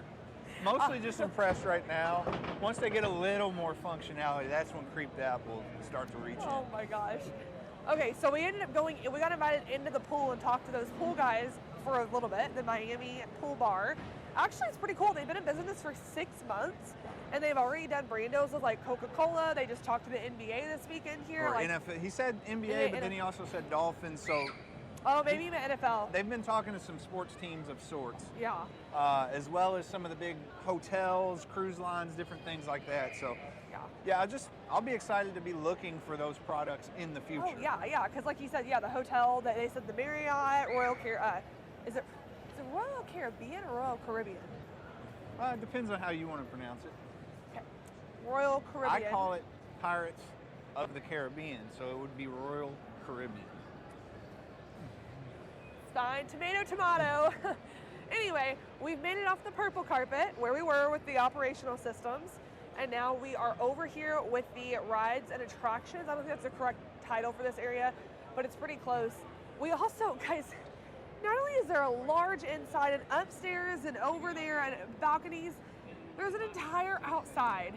Mostly just impressed right now. Once they get a little more functionality, that's when creeped out will start to reach in. Oh my gosh. Okay, so we ended up we got invited into the pool and talked to those pool guys for a little bit, the Miami pool bar. Actually, it's pretty cool. They've been in business for 6 months, and they've already done brandos with like Coca-Cola. They just talked to the NBA this weekend here. Or like, NFL. He said NBA, but then he also said Dolphins, so... Oh, maybe even NFL. They've been talking to some sports teams of sorts. Yeah. As well as some of the big hotels, cruise lines, different things like that. So, yeah, I'll be excited to be looking for those products in the future. Oh, yeah, because like you said, the hotel, they said the Marriott, is it Royal Caribbean or Royal Caribbean? It depends on how you want to pronounce it. Okay. Royal Caribbean. I call it Pirates of the Caribbean, so it would be Royal Caribbean. Stein, tomato. Anyway, we've made it off the purple carpet where we were with the operational systems, and now we are over here with the rides and attractions. I don't think that's the correct title for this area, but it's pretty close. We also, guys, not only is there a large inside and upstairs and over there and balconies, there's an entire outside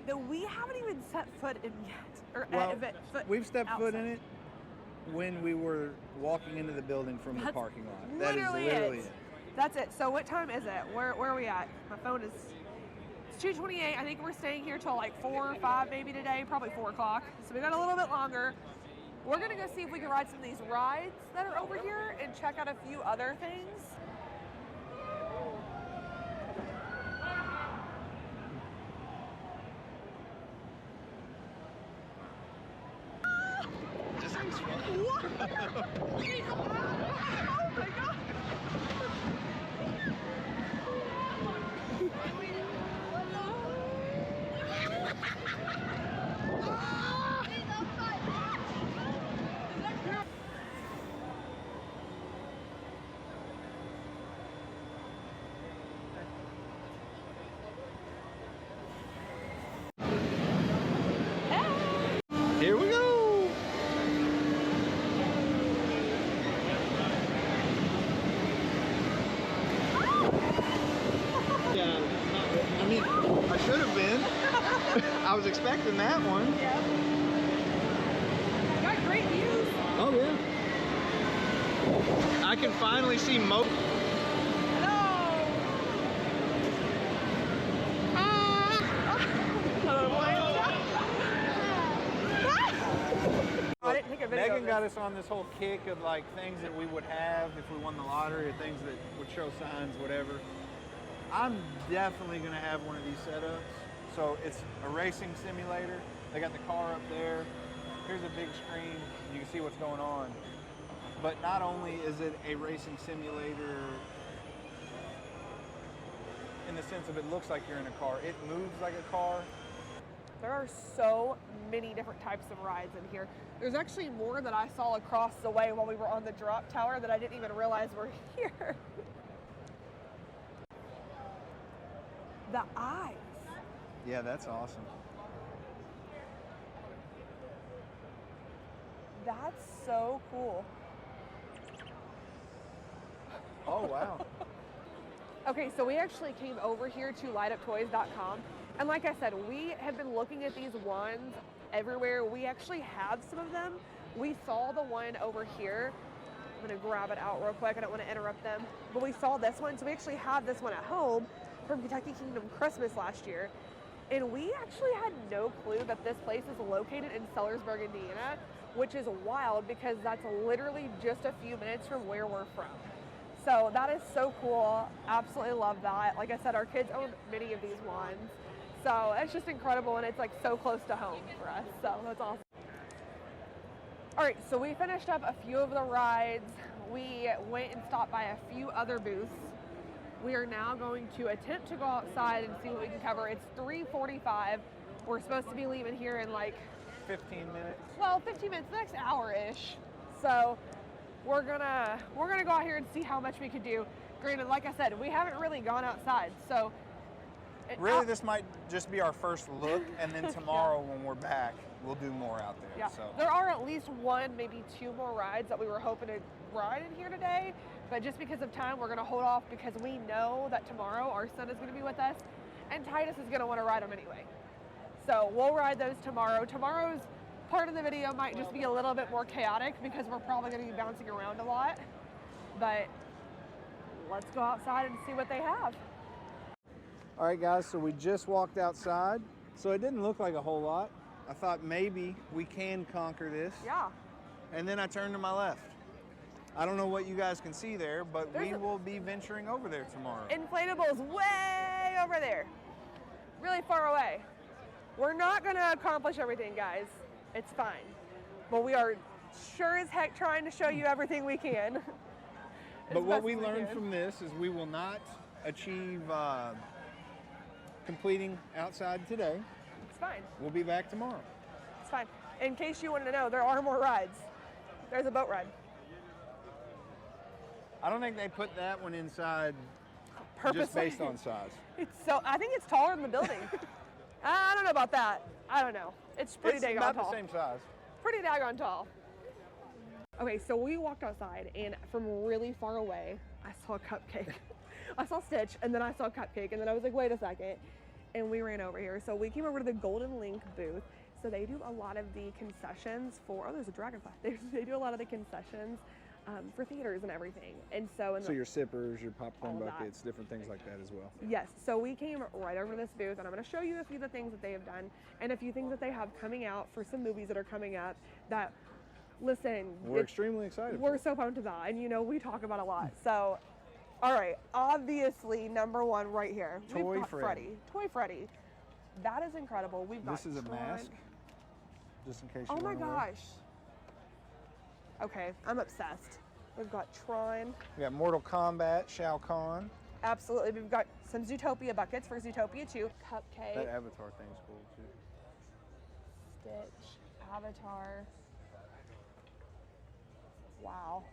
that we haven't even set foot in yet. We've stepped foot in it when we were walking into the building from the parking lot. That is literally it. That's it. So what time is it? Where are we at? My phone is... It's 2:28. I think we're staying here till like 4 or 5 maybe today. Probably 4 o'clock. So we got a little bit longer. We're going to go see if we can ride some of these rides that are over here and check out a few other things. Oh my God. expecting that one. Yeah. Got great views. Oh yeah. I can finally see most. I didn't take a video. Megan got us on this whole kick of like things that we would have if we won the lottery, or things that would show signs, whatever. I'm definitely gonna have one of these setups. So it's a racing simulator. They got the car up there. Here's a big screen. You can see what's going on. But not only is it a racing simulator in the sense of it looks like you're in a car, it moves like a car. There are so many different types of rides in here. There's actually more that I saw across the way while we were on the drop tower that I didn't even realize were here. The eyes. Yeah, that's awesome. That's so cool. Oh, wow. Okay, so we actually came over here to lightuptoys.com. And like I said, we have been looking at these wands everywhere. We actually have some of them. We saw the one over here. I'm gonna grab it out real quick. I don't want to interrupt them. But we saw this one, so we actually have this one at home from Kentucky Kingdom Christmas last year. And we actually had no clue that this place is located in Sellersburg, Indiana, which is wild because that's literally just a few minutes from where we're from. So that is so cool. Absolutely love that. Like I said, our kids own many of these wands. So it's just incredible, and it's like so close to home for us. So that's awesome. All right, so we finished up a few of the rides. We went and stopped by a few other booths. We are now going to attempt to go outside and see what we can cover. It's 3:45. We're supposed to be leaving here in like 15 minutes. Well, 15 minutes, the next hour-ish. So we're gonna go out here and see how much we could do. Granted, like I said, we haven't really gone outside, so really this might just be our first look, and then tomorrow when we're back, we'll do more out there. Yeah. So There are at least one, maybe two more rides that we were hoping to ride in here today, but just because of time, we're gonna hold off because we know that tomorrow our son is gonna be with us, and Titus is gonna wanna ride them anyway. So we'll ride those tomorrow. Tomorrow's part of the video might just be a little bit more chaotic because we're probably gonna be bouncing around a lot, but let's go outside and see what they have. All right, guys, so we just walked outside. So it didn't look like a whole lot. I thought maybe we can conquer this. Yeah. And then I turned to my left. I don't know what you guys can see there, but we will be venturing over there tomorrow. Inflatables way over there, really far away. We're not gonna accomplish everything, guys. It's fine. But we are sure as heck trying to show you everything we can. But what we learned from this is we will not achieve completing outside today. It's fine. We'll be back tomorrow. It's fine. In case you wanted to know, there are more rides. There's a boat ride. I don't think they put that one inside Purposely. just based on size. I think it's taller than the building. I don't know about that. I don't know. It's pretty daggone about tall. the same size. Pretty daggone tall. Okay, so we walked outside, and from really far away, I saw a cupcake. I saw Stitch, and then I saw Cupcake, and then I was like, wait a second. And we ran over here. So we came over to the Golden Link booth. So they do a lot of the concessions for, oh, there's a dragonfly. They do a lot of the concessions for theaters and everything. And so, So your sippers, your popcorn all of buckets, different things like that as well. Yes, so we came right over to this booth, and I'm going to show you a few of the things that they have done and a few things that they have coming out for some movies that are coming up that, listen, We're extremely excited. We're so pumped about, and you know, we talk about a lot. So, all right, obviously, number one right here. Toy We've got Freddy. Toy Freddy. That is incredible. We've got This is a Tron. mask, just in case you Oh my weren't aware. gosh. Okay, I'm obsessed. We've got Tron. We got Mortal Kombat, Shao Kahn. Absolutely. We've got some Zootopia buckets for Zootopia 2. Cupcake. That Avatar thing's cool too. Stitch. Avatar. Wow.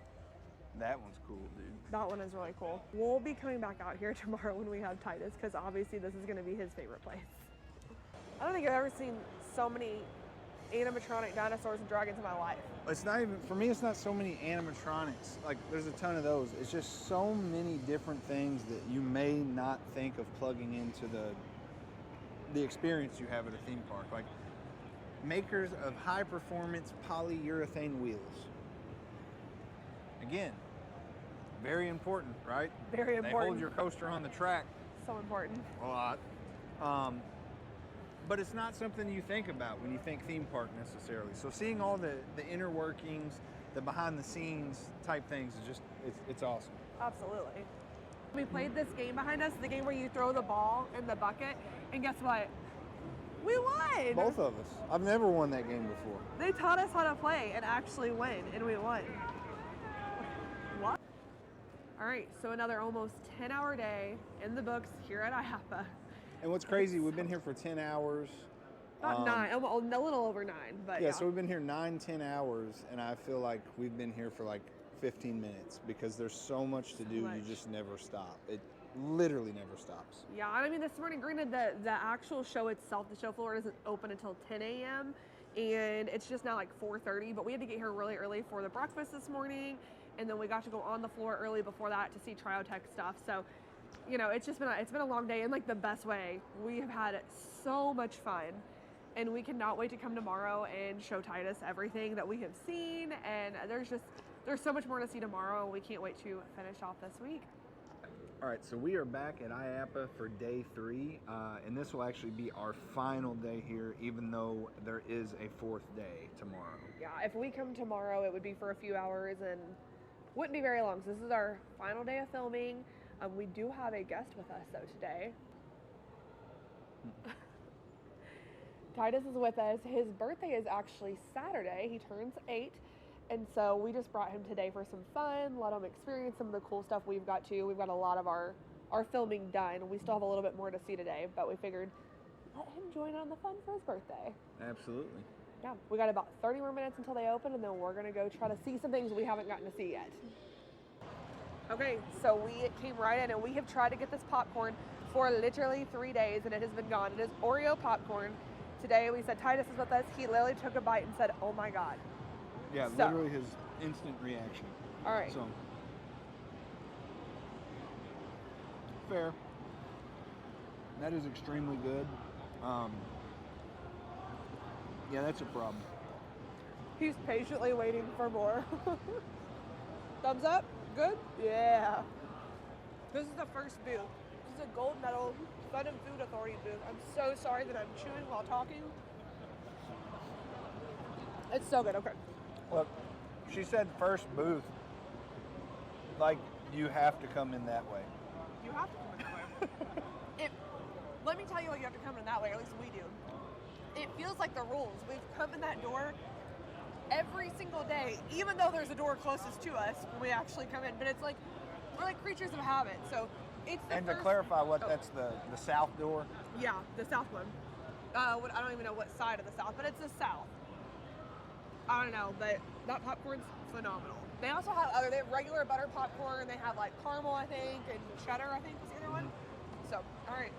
That one's cool, dude. That one is really cool. We'll be coming back out here tomorrow when we have Titus, because obviously this is going to be his favorite place. I don't think I've ever seen so many animatronic dinosaurs and dragons in my life. It's not even, for me, it's not so many animatronics. Like, there's a ton of those. It's just so many different things that you may not think of plugging into the experience you have at a theme park. Like, makers of high-performance polyurethane wheels. Again, very important, right? Very important. They hold your coaster on the track So important. a lot. But it's not something you think about when you think theme park necessarily. So seeing all the inner workings, the behind the scenes type things is just, it's awesome. Absolutely. We played this game behind us, the game where you throw the ball in the bucket, and guess what? We won! Both of us. I've never won that game before. They taught us how to play and actually win, and we won. What? All right, so another almost 10-hour day in the books here at IAAPA. And what's crazy, we've been here for 10 hours. About 9, a little over 9, but yeah. So we've been here 9-10 hours, and I feel like we've been here for like 15 minutes because there's so much to do. You just never stop. It literally never stops. Yeah, I mean, this morning, granted, the actual show itself, the show floor doesn't open until 10 a.m., and it's just now like 4:30, but we had to get here really early for the breakfast this morning, and then we got to go on the floor early before that to see Triotech stuff. So, you know, it's been a long day in like the best way. We have had so much fun, and we cannot wait to come tomorrow and show Titus everything that we have seen, and there's so much more to see tomorrow. We can't wait to finish off this week. All right, so we are back at IAAPA for day 3, and this will actually be our final day here, even though there is a 4th day tomorrow. Yeah, if we come tomorrow, it would be for a few hours and wouldn't be very long. So this is our final day of filming. We do have a guest with us, though, today. Titus is with us. His birthday is actually Saturday. He turns 8. And so we just brought him today for some fun, let him experience some of the cool stuff we've got too. We've got a lot of our filming done. We still have a little bit more to see today, but we figured let him join in on the fun for his birthday. Absolutely. Yeah, we got about 30 more minutes until they open, and then we're gonna go try to see some things we haven't gotten to see yet. Okay, so we came right in, and we have tried to get this popcorn for literally 3 days, and it has been gone. It is Oreo popcorn. Today we said Titus is with us. He literally took a bite and said, "Oh my God." Yeah, So, literally his instant reaction. All right. So, fair. That is extremely good. Yeah, that's a problem. He's patiently waiting for more. Thumbs up? Good? Yeah. This is the first booth. This is a gold medal Fun and Food Authority booth. I'm so sorry that I'm chewing while talking. It's so good. Okay. Look, she said first booth. Like, you have to come in that way. You have to come in that way. Let me tell you what you have to come in that way, or at least we do. It feels like the rules. We've come in that door every single day, even though there's a door closest to us when we actually come in. But it's like, we're like creatures of habit. So it's the And first, to clarify, that's the south door? Yeah, the south one. I don't even know what side of the south, but it's the south. I don't know, but that popcorn's phenomenal. They also have they have regular butter popcorn. They have like caramel, I think, and cheddar, I think, was the other one. So, all right.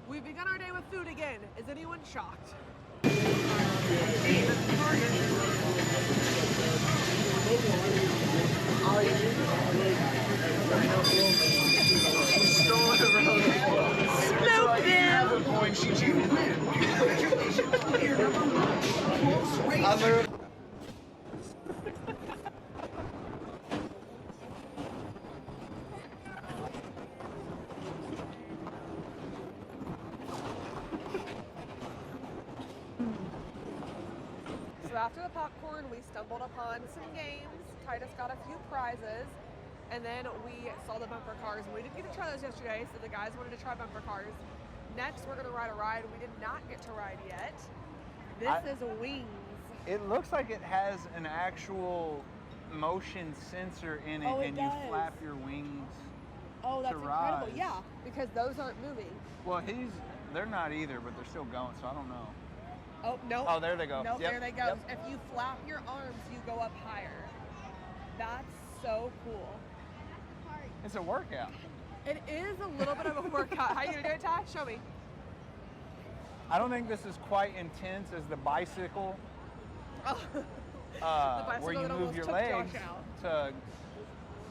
We've begun our day with food again. Is anyone shocked? So after the popcorn, we stumbled upon some games. Titus got a few prizes, and then we saw the bumper cars. We didn't get to try those yesterday, so the guys wanted to try bumper cars. Next, we're going to ride a ride we did not get to ride yet. This is Wings. It looks like it has an actual motion sensor in it, and does. you flap your wings. Oh, that's to incredible. rise. Yeah, because those aren't moving. Well, they're not either, but they're still going, so I don't know. Oh, no. Oh, there they go. Nope, Yep, there they go. yep. If you flap your arms, you go up higher. That's so cool. It's a workout. It is a little bit of a workout. How you gonna do it, Ty? Show me. I don't think this is quite intense as the bicycle, Oh. where you that move almost your took legs Josh out.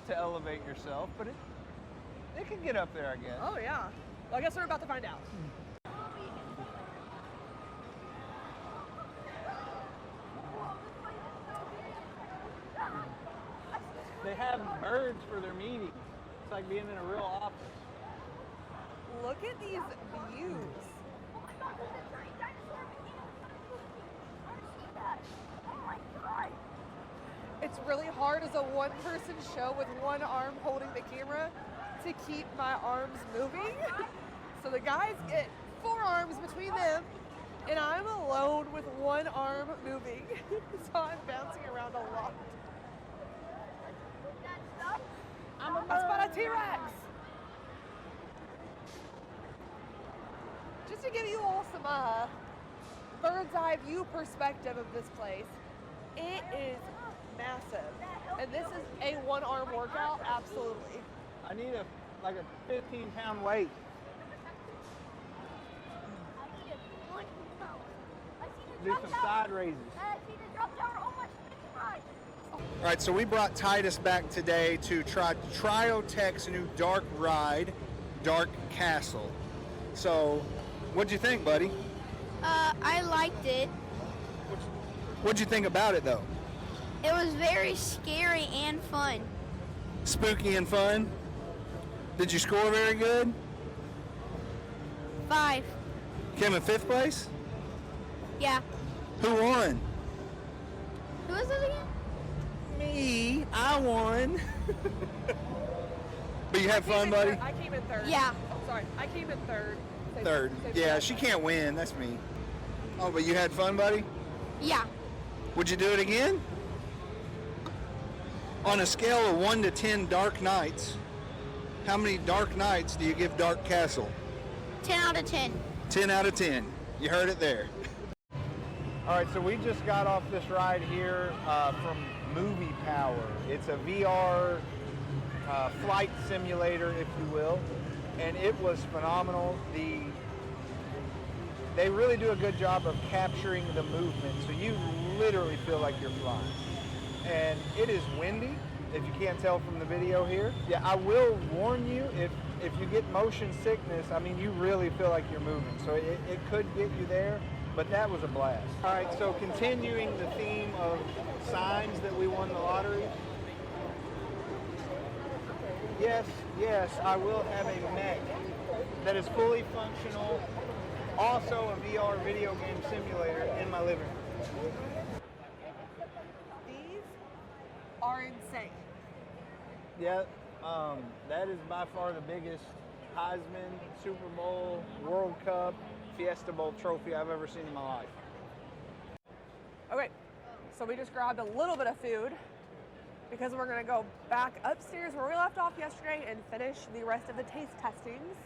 to elevate yourself, but it can get up there, I guess. Oh yeah. Well, I guess we're about to find out. have birds for their meeting. It's like being in a real office. Look at these views. It's really hard as a one-person show with one arm holding the camera to keep my arms moving. So the guys get 4 arms between them, and I'm alone with one arm moving. So I'm bouncing around a lot. I spot a T-Rex. Just to give you all some bird's eye view perspective of this place, it is massive. And this is a one-arm workout, absolutely. I need a 15-pound weight. Do some side raises. All right, so we brought Titus back today to try Triotech's new dark ride, Dark Castle. So, what'd you think, buddy? I liked it. What'd you think about it, though? It was very scary and fun. Spooky and fun? Did you score very good? 5. Came in 5th place? Yeah. Who won? Who was it again? Me. I won. But you had fun, buddy? I came in 3rd. Yeah. Oh, sorry, I came in 3rd. 3rd. Yeah, she can't win. That's me. Oh, but you had fun, buddy? Yeah. Would you do it again? On a scale of 1 to 10 dark nights, how many dark nights do you give Dark Castle? 10 out of 10. 10 out of 10. You heard it there. All right, so we just got off this ride here from Movie Power. It's a VR flight simulator, if you will, and it was phenomenal. They really do a good job of capturing the movement, so you literally feel like you're flying. And it is windy, if you can't tell from the video here. Yeah, I will warn you, if you get motion sickness, I mean, you really feel like you're moving. So it could get you there, but that was a blast. All right, so continuing the theme of signs that we won the lottery. Yes, I will have a mech that is fully functional, also a VR video game simulator in my living room. These are insane. Yeah, that is by far the biggest Heisman, Super Bowl, World Cup, Fiesta Bowl trophy I've ever seen in my life. Okay, so we just grabbed a little bit of food because we're gonna go back upstairs where we left off yesterday and finish the rest of the taste testings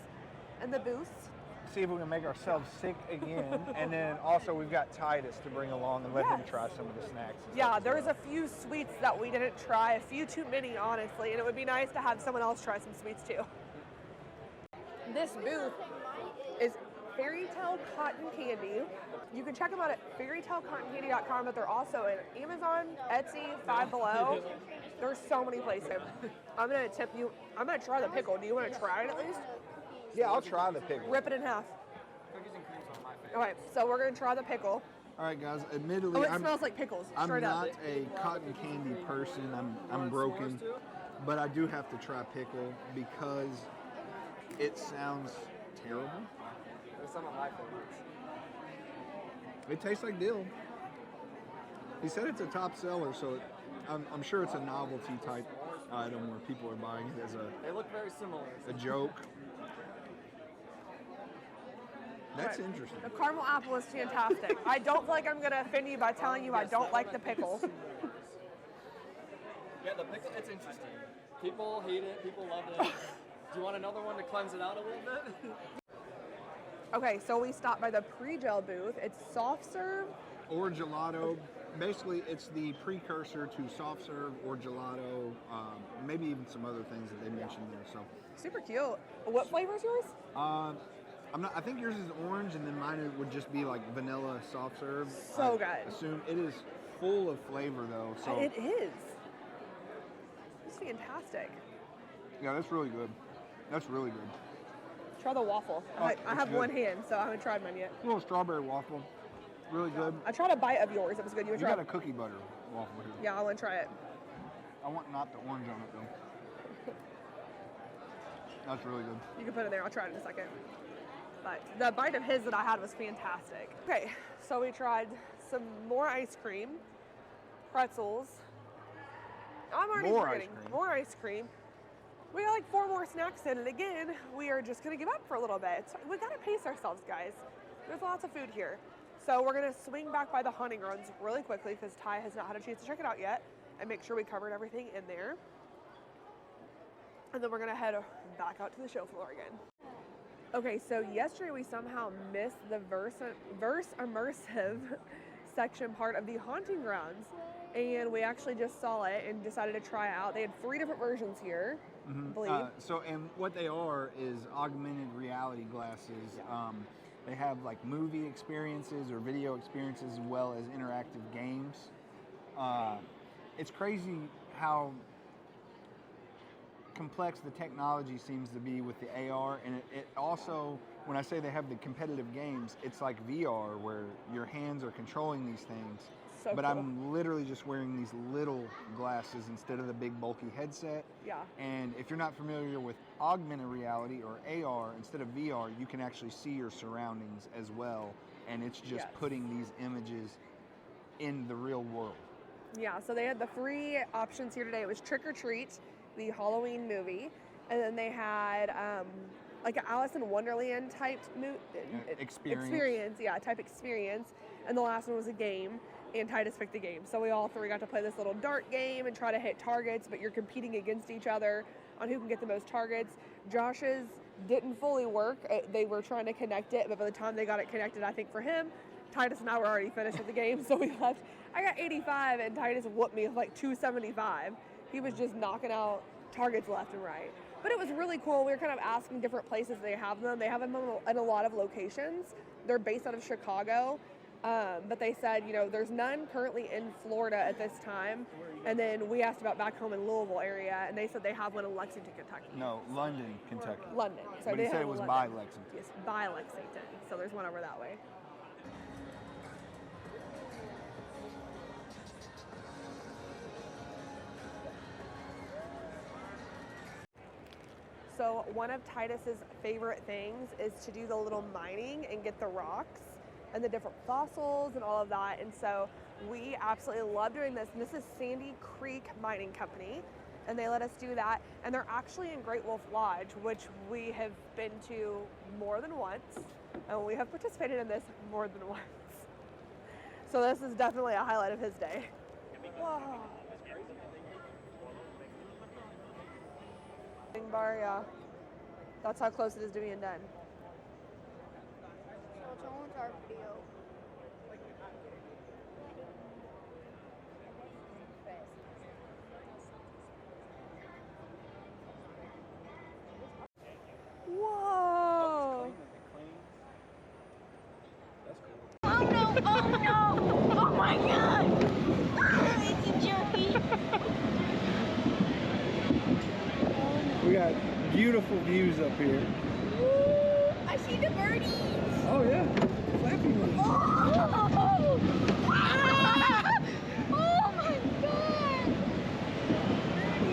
and the booths. See if we can make ourselves sick again. And then also we've got Titus to bring along and let him try some of the snacks. Yeah, there's a few sweets that we didn't try, a few too many, honestly, and it would be nice to have someone else try some sweets too. This booth is Fairy Tale Cotton Candy. You can check them out at fairytalecottoncandy.com, but they're also in Amazon, Etsy, Five Below. There's so many places. I'm gonna tip you. I'm gonna try the pickle. Do you want to try it at least? Yeah, I'll try the pickle. Rip it in half. Okay, so we're gonna try the pickle. All right, guys. Admittedly, it smells like pickles. I'm Straight not up. a cotton candy person. I'm broken, but I do have to try pickle because it sounds terrible. It's some of my favorites. It tastes like dill. He said it's a top seller, so I'm sure it's a novelty type item where people are buying it as They look very similar. a joke. That's interesting. The caramel apple is fantastic. I don't feel like I'm gonna offend you by telling you I don't like the pickle. Yeah, the pickle, it's interesting. People hate it, people love it. Do you want another one to cleanse it out a little bit? Okay, so we stopped by the pre-gel booth. It's soft serve. Or gelato. Basically, it's the precursor to soft serve or gelato, maybe even some other things that they mentioned there. So super cute. What flavor is yours? I think yours is orange, and then mine would just be like vanilla soft serve. So good. Assume it is full of flavor though. So it is. It's fantastic. Yeah, that's really good. That's really good. Try the waffle. I have good. one hand, so I haven't tried mine yet. A little strawberry waffle. Really good. I tried a bite of yours. It was good. You got a cookie butter waffle here. Yeah, I want to try it. I want not the orange on it though. That's really good. You can put it there. I'll try it in a second. But the bite of his that I had was fantastic. Okay, so we tried some more ice cream, pretzels. I'm already forgetting. More ice cream. We got like 4 more snacks in, and again, we are just gonna give up for a little bit. So we gotta pace ourselves, guys. There's lots of food here. So we're gonna swing back by the hunting grounds really quickly because Ty has not had a chance to check it out yet, and make sure we covered everything in there. And then we're gonna head back out to the show floor again. Okay, so yesterday we somehow missed the verse immersive section part of the haunting grounds, and we actually just saw it and decided to try it out. They had 3 different versions here, I believe. And what they are is augmented reality glasses. They have like movie experiences or video experiences as well as interactive games. It's crazy how complex the technology seems to be with the AR, and it also, when I say they have the competitive games, it's like VR where your hands are controlling these things. So but cool. I'm literally just wearing these little glasses instead of the big bulky headset. Yeah. And if you're not familiar with augmented reality or AR, instead of VR, you can actually see your surroundings as well, and it's just putting these images in the real world. Yeah, so they had the 3 options here today. It was Trick or Treat, the Halloween movie, and then they had like an Alice in Wonderland type experience, type experience, and the last one was a game, and Titus picked the game. So we all 3 got to play this little dart game and try to hit targets, but you're competing against each other on who can get the most targets. Josh's didn't fully work. They were trying to connect it, but by the time they got it connected, I think for him, Titus and I were already finished with the game, so we left. I got 85, and Titus whooped me with like 275. He was just knocking out targets left and right. But it was really cool. We were kind of asking different places they have them. They have them in a lot of locations. They're based out of Chicago. But they said, there's none currently in Florida at this time. And then we asked about back home in Louisville area, and they said they have one in Lexington, Kentucky. No, London, Kentucky. London. So but they said it was by Lexington. Yes, by Lexington. So there's one over that way. So one of Titus's favorite things is to do the little mining and get the rocks and the different fossils and all of that. And so we absolutely love doing this. And this is Sandy Creek Mining Company, and they let us do that. And they're actually in Great Wolf Lodge, which we have been to more than once, and we have participated in this more than once. So this is definitely a highlight of his day. Whoa. Bar, yeah. That's how close it is to being done. So it's on our video. Whoa! Oh no! Oh no! Oh my god! It's a joke. We got beautiful views up here. Ooh, I see the birdies. Oh yeah, Flappy Bird. Oh! Oh my god!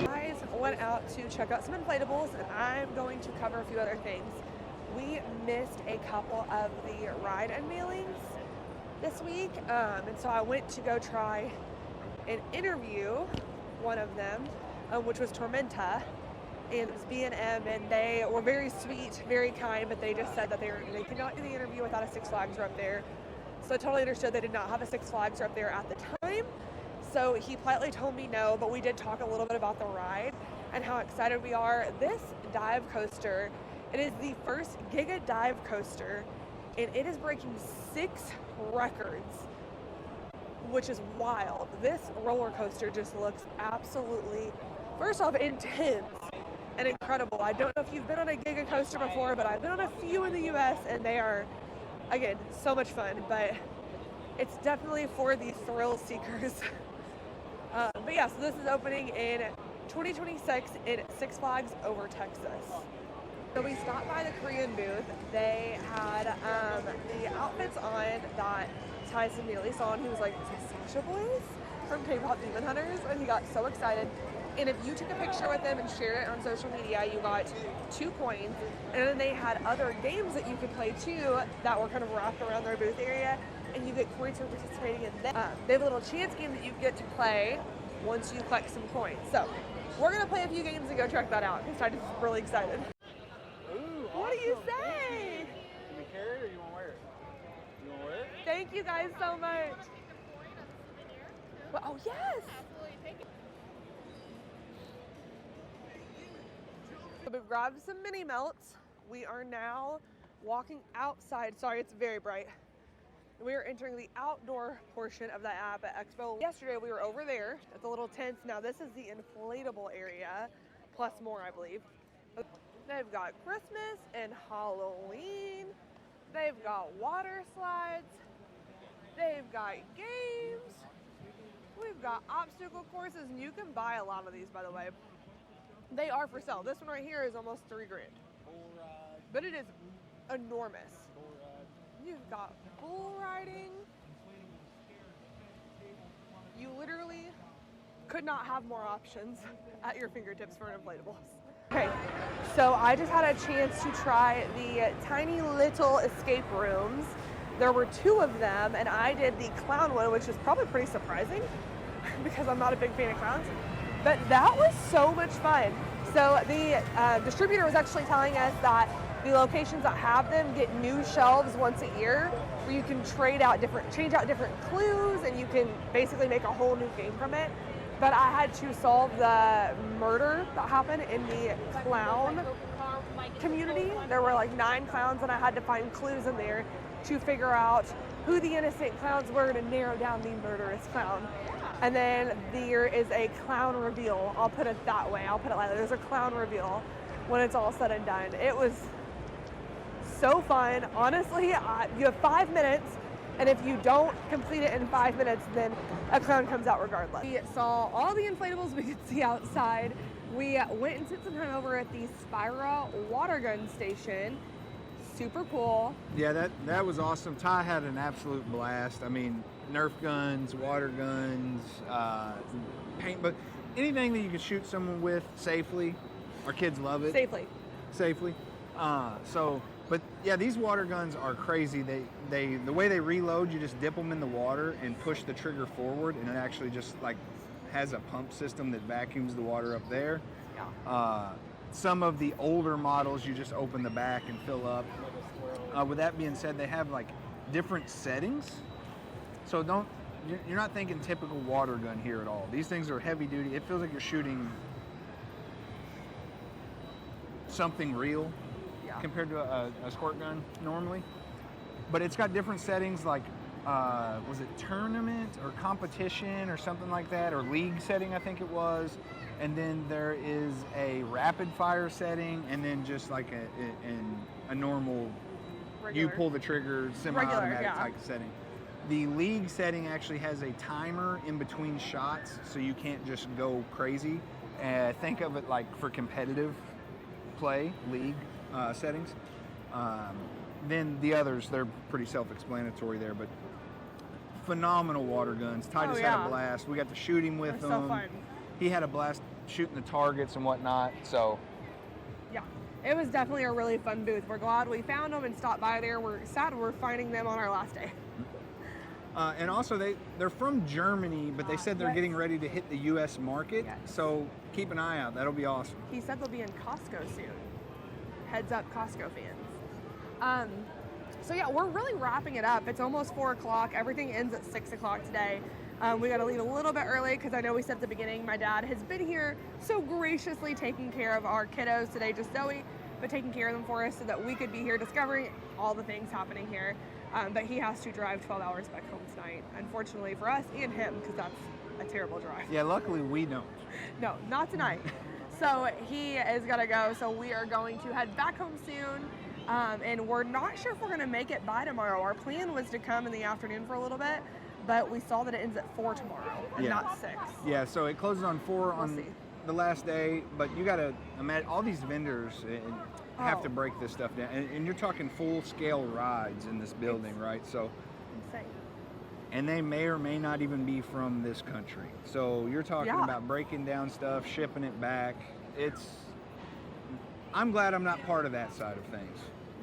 Guys went out to check out some inflatables, and I'm going to cover a few other things. We missed a couple of the ride unveilings this week, and so I went to go try and interview one of them, which was Tormenta. And it was B&M, and they were very sweet, very kind, but they just said that they could not do the interview without a Six Flags rep there. So I totally understood they did not have a Six Flags rep there at the time. So he politely told me no, but we did talk a little bit about the ride and how excited we are. This dive coaster, it is the first Giga dive coaster, and it is breaking 6 records, which is wild. This roller coaster just looks absolutely, first off, intense and incredible. I don't know if you've been on a Giga coaster before, but I've been on a few in the US, and they are, again, so much fun, but it's definitely for the thrill seekers. But yeah, so this is opening in 2026 in Six Flags Over Texas. So we stopped by the Korean booth. They had the outfits on that Tyson immediately saw, and he was like, "Is that Sasha Boys?" from K-pop Demon Hunters, and he got so excited. And if you took a picture with him and shared it on social media, you got 2 coins. And then they had other games that you could play too that were kind of wrapped around their booth area, and you get coins for participating in them. They have a little chance game that you get to play once you collect some coins. So we're gonna play a few games and go check that out because I'm just really excited. Ooh, what do you say? Can we carry it or you want to wear it? You want to wear it? Thank you guys so much. Well, oh yes. So we've grabbed some mini melts. We are now walking outside. Sorry, it's very bright. We are entering the outdoor portion of the IAAPA Expo. Yesterday we were over there at the little tents. Now this is the inflatable area, plus more, I believe. They've got Christmas and Halloween. They've got water slides. They've got games. We've got obstacle courses, and you can buy a lot of these, by the way. They are for sale. This one right here is almost $3 grand. But it is enormous. You've got bull riding. You literally could not have more options at your fingertips for inflatables. Okay, so I just had a chance to try the tiny little escape rooms. There were 2 of them, and I did the clown one, which is probably pretty surprising because I'm not a big fan of clowns. But that was so much fun. So the distributor was actually telling us that the locations that have them get new shelves once a year where you can change out different clues, and you can basically make a whole new game from it. But I had to solve the murder that happened in the clown community. There were like 9 clowns, and I had to find clues in there to figure out who the innocent clowns were to narrow down the murderous clown. And then there is a clown reveal. I'll put it that way. I'll put it like that. There's a clown reveal when it's all said and done. It was so fun. Honestly, you have 5 minutes, and if you don't complete it in 5 minutes, then a clown comes out regardless. We saw all the inflatables we could see outside. We went and spent some time over at the Spira water gun station. Super cool. Yeah, that was awesome. Ty had an absolute blast. I mean, Nerf guns, water guns, paint, but anything that you can shoot someone with safely. Our kids love it. Safely. But yeah, these water guns are crazy. The way they reload, you just dip them in the water and push the trigger forward, and it actually just like has a pump system that vacuums the water up there. Yeah. Some of the older models, you just open the back and fill up. With that being said, they have like different settings. So you're not thinking typical water gun here at all. These things are heavy duty. It feels like you're shooting something real compared to a squirt gun normally. But it's got different settings like, was it tournament or competition or something like that, or league setting I think it was. And then there is a rapid fire setting, and then just like a normal, regular. You pull the trigger, semi-automatic type setting. The league setting actually has a timer in between shots, so you can't just go crazy. Think of it like for competitive play, league settings. Then the others, they're pretty self-explanatory there, but phenomenal water guns. Ty just had a blast. We got to shoot him with them. So fun. He had a blast shooting the targets and whatnot, so. Yeah, it was definitely a really fun booth. We're glad we found them and stopped by there. We're sad we're finding them on our last day. And also, they're from Germany, but they said they're getting ready to hit the U.S. market, so keep an eye out. That'll be awesome. He said they'll be in Costco soon. Heads up, Costco fans. So yeah, we're really wrapping it up. It's almost 4 o'clock. Everything ends at 6 o'clock today. We got to leave a little bit early because I know we said at the beginning, my dad has been here so graciously taking care of our kiddos today, just Zoe, but taking care of them for us so that we could be here discovering all the things happening here. But he has to drive 12 hours back home tonight, unfortunately for us and him, because that's a terrible drive. Yeah, luckily we don't. No, not tonight. So he is going to go, so we are going to head back home soon. And we're not sure if we're going to make it by tomorrow. Our plan was to come in the afternoon for a little bit, but we saw that it ends at 4 tomorrow and not 6. Yeah, so it closes on 4 on the last day, but you got to imagine all these vendors have to break this stuff down. And you're talking full-scale rides in this building, right? So insane. and they may or may not even be from this country. So you're talking about breaking down stuff, shipping it back. I'm glad I'm not part of that side of things.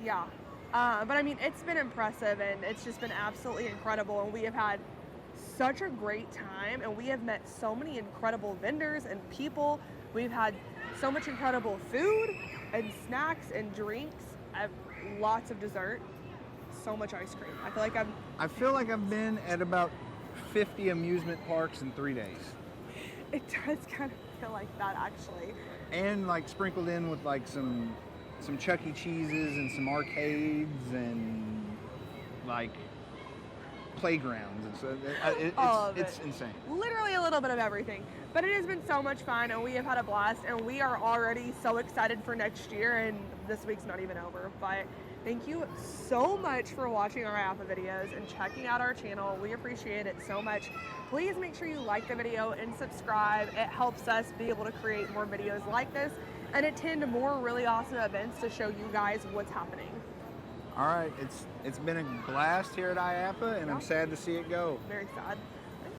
Yeah. But I mean, it's been impressive, and it's just been absolutely incredible, and we have had such a great time, and we have met so many incredible vendors and people. We've had so much incredible food and snacks and drinks, lots of dessert, so much ice cream. I feel like I've been at about 50 amusement parks in 3 days. It does kind of feel like that, actually. And like sprinkled in with like some Chuck E. Cheese's and some arcades and like playgrounds, and so it's insane. Literally a little bit of everything, but it has been so much fun, and we have had a blast, and we are already so excited for next year, and this week's not even over. But thank you so much for watching our IAAPA videos and checking out our channel. We appreciate it so much. Please make sure you like the video and subscribe. It helps us be able to create more videos like this and attend more really awesome events to show you guys what's happening. All right, it's been a blast here at IAAPA, and I'm sad to see it go. Very sad.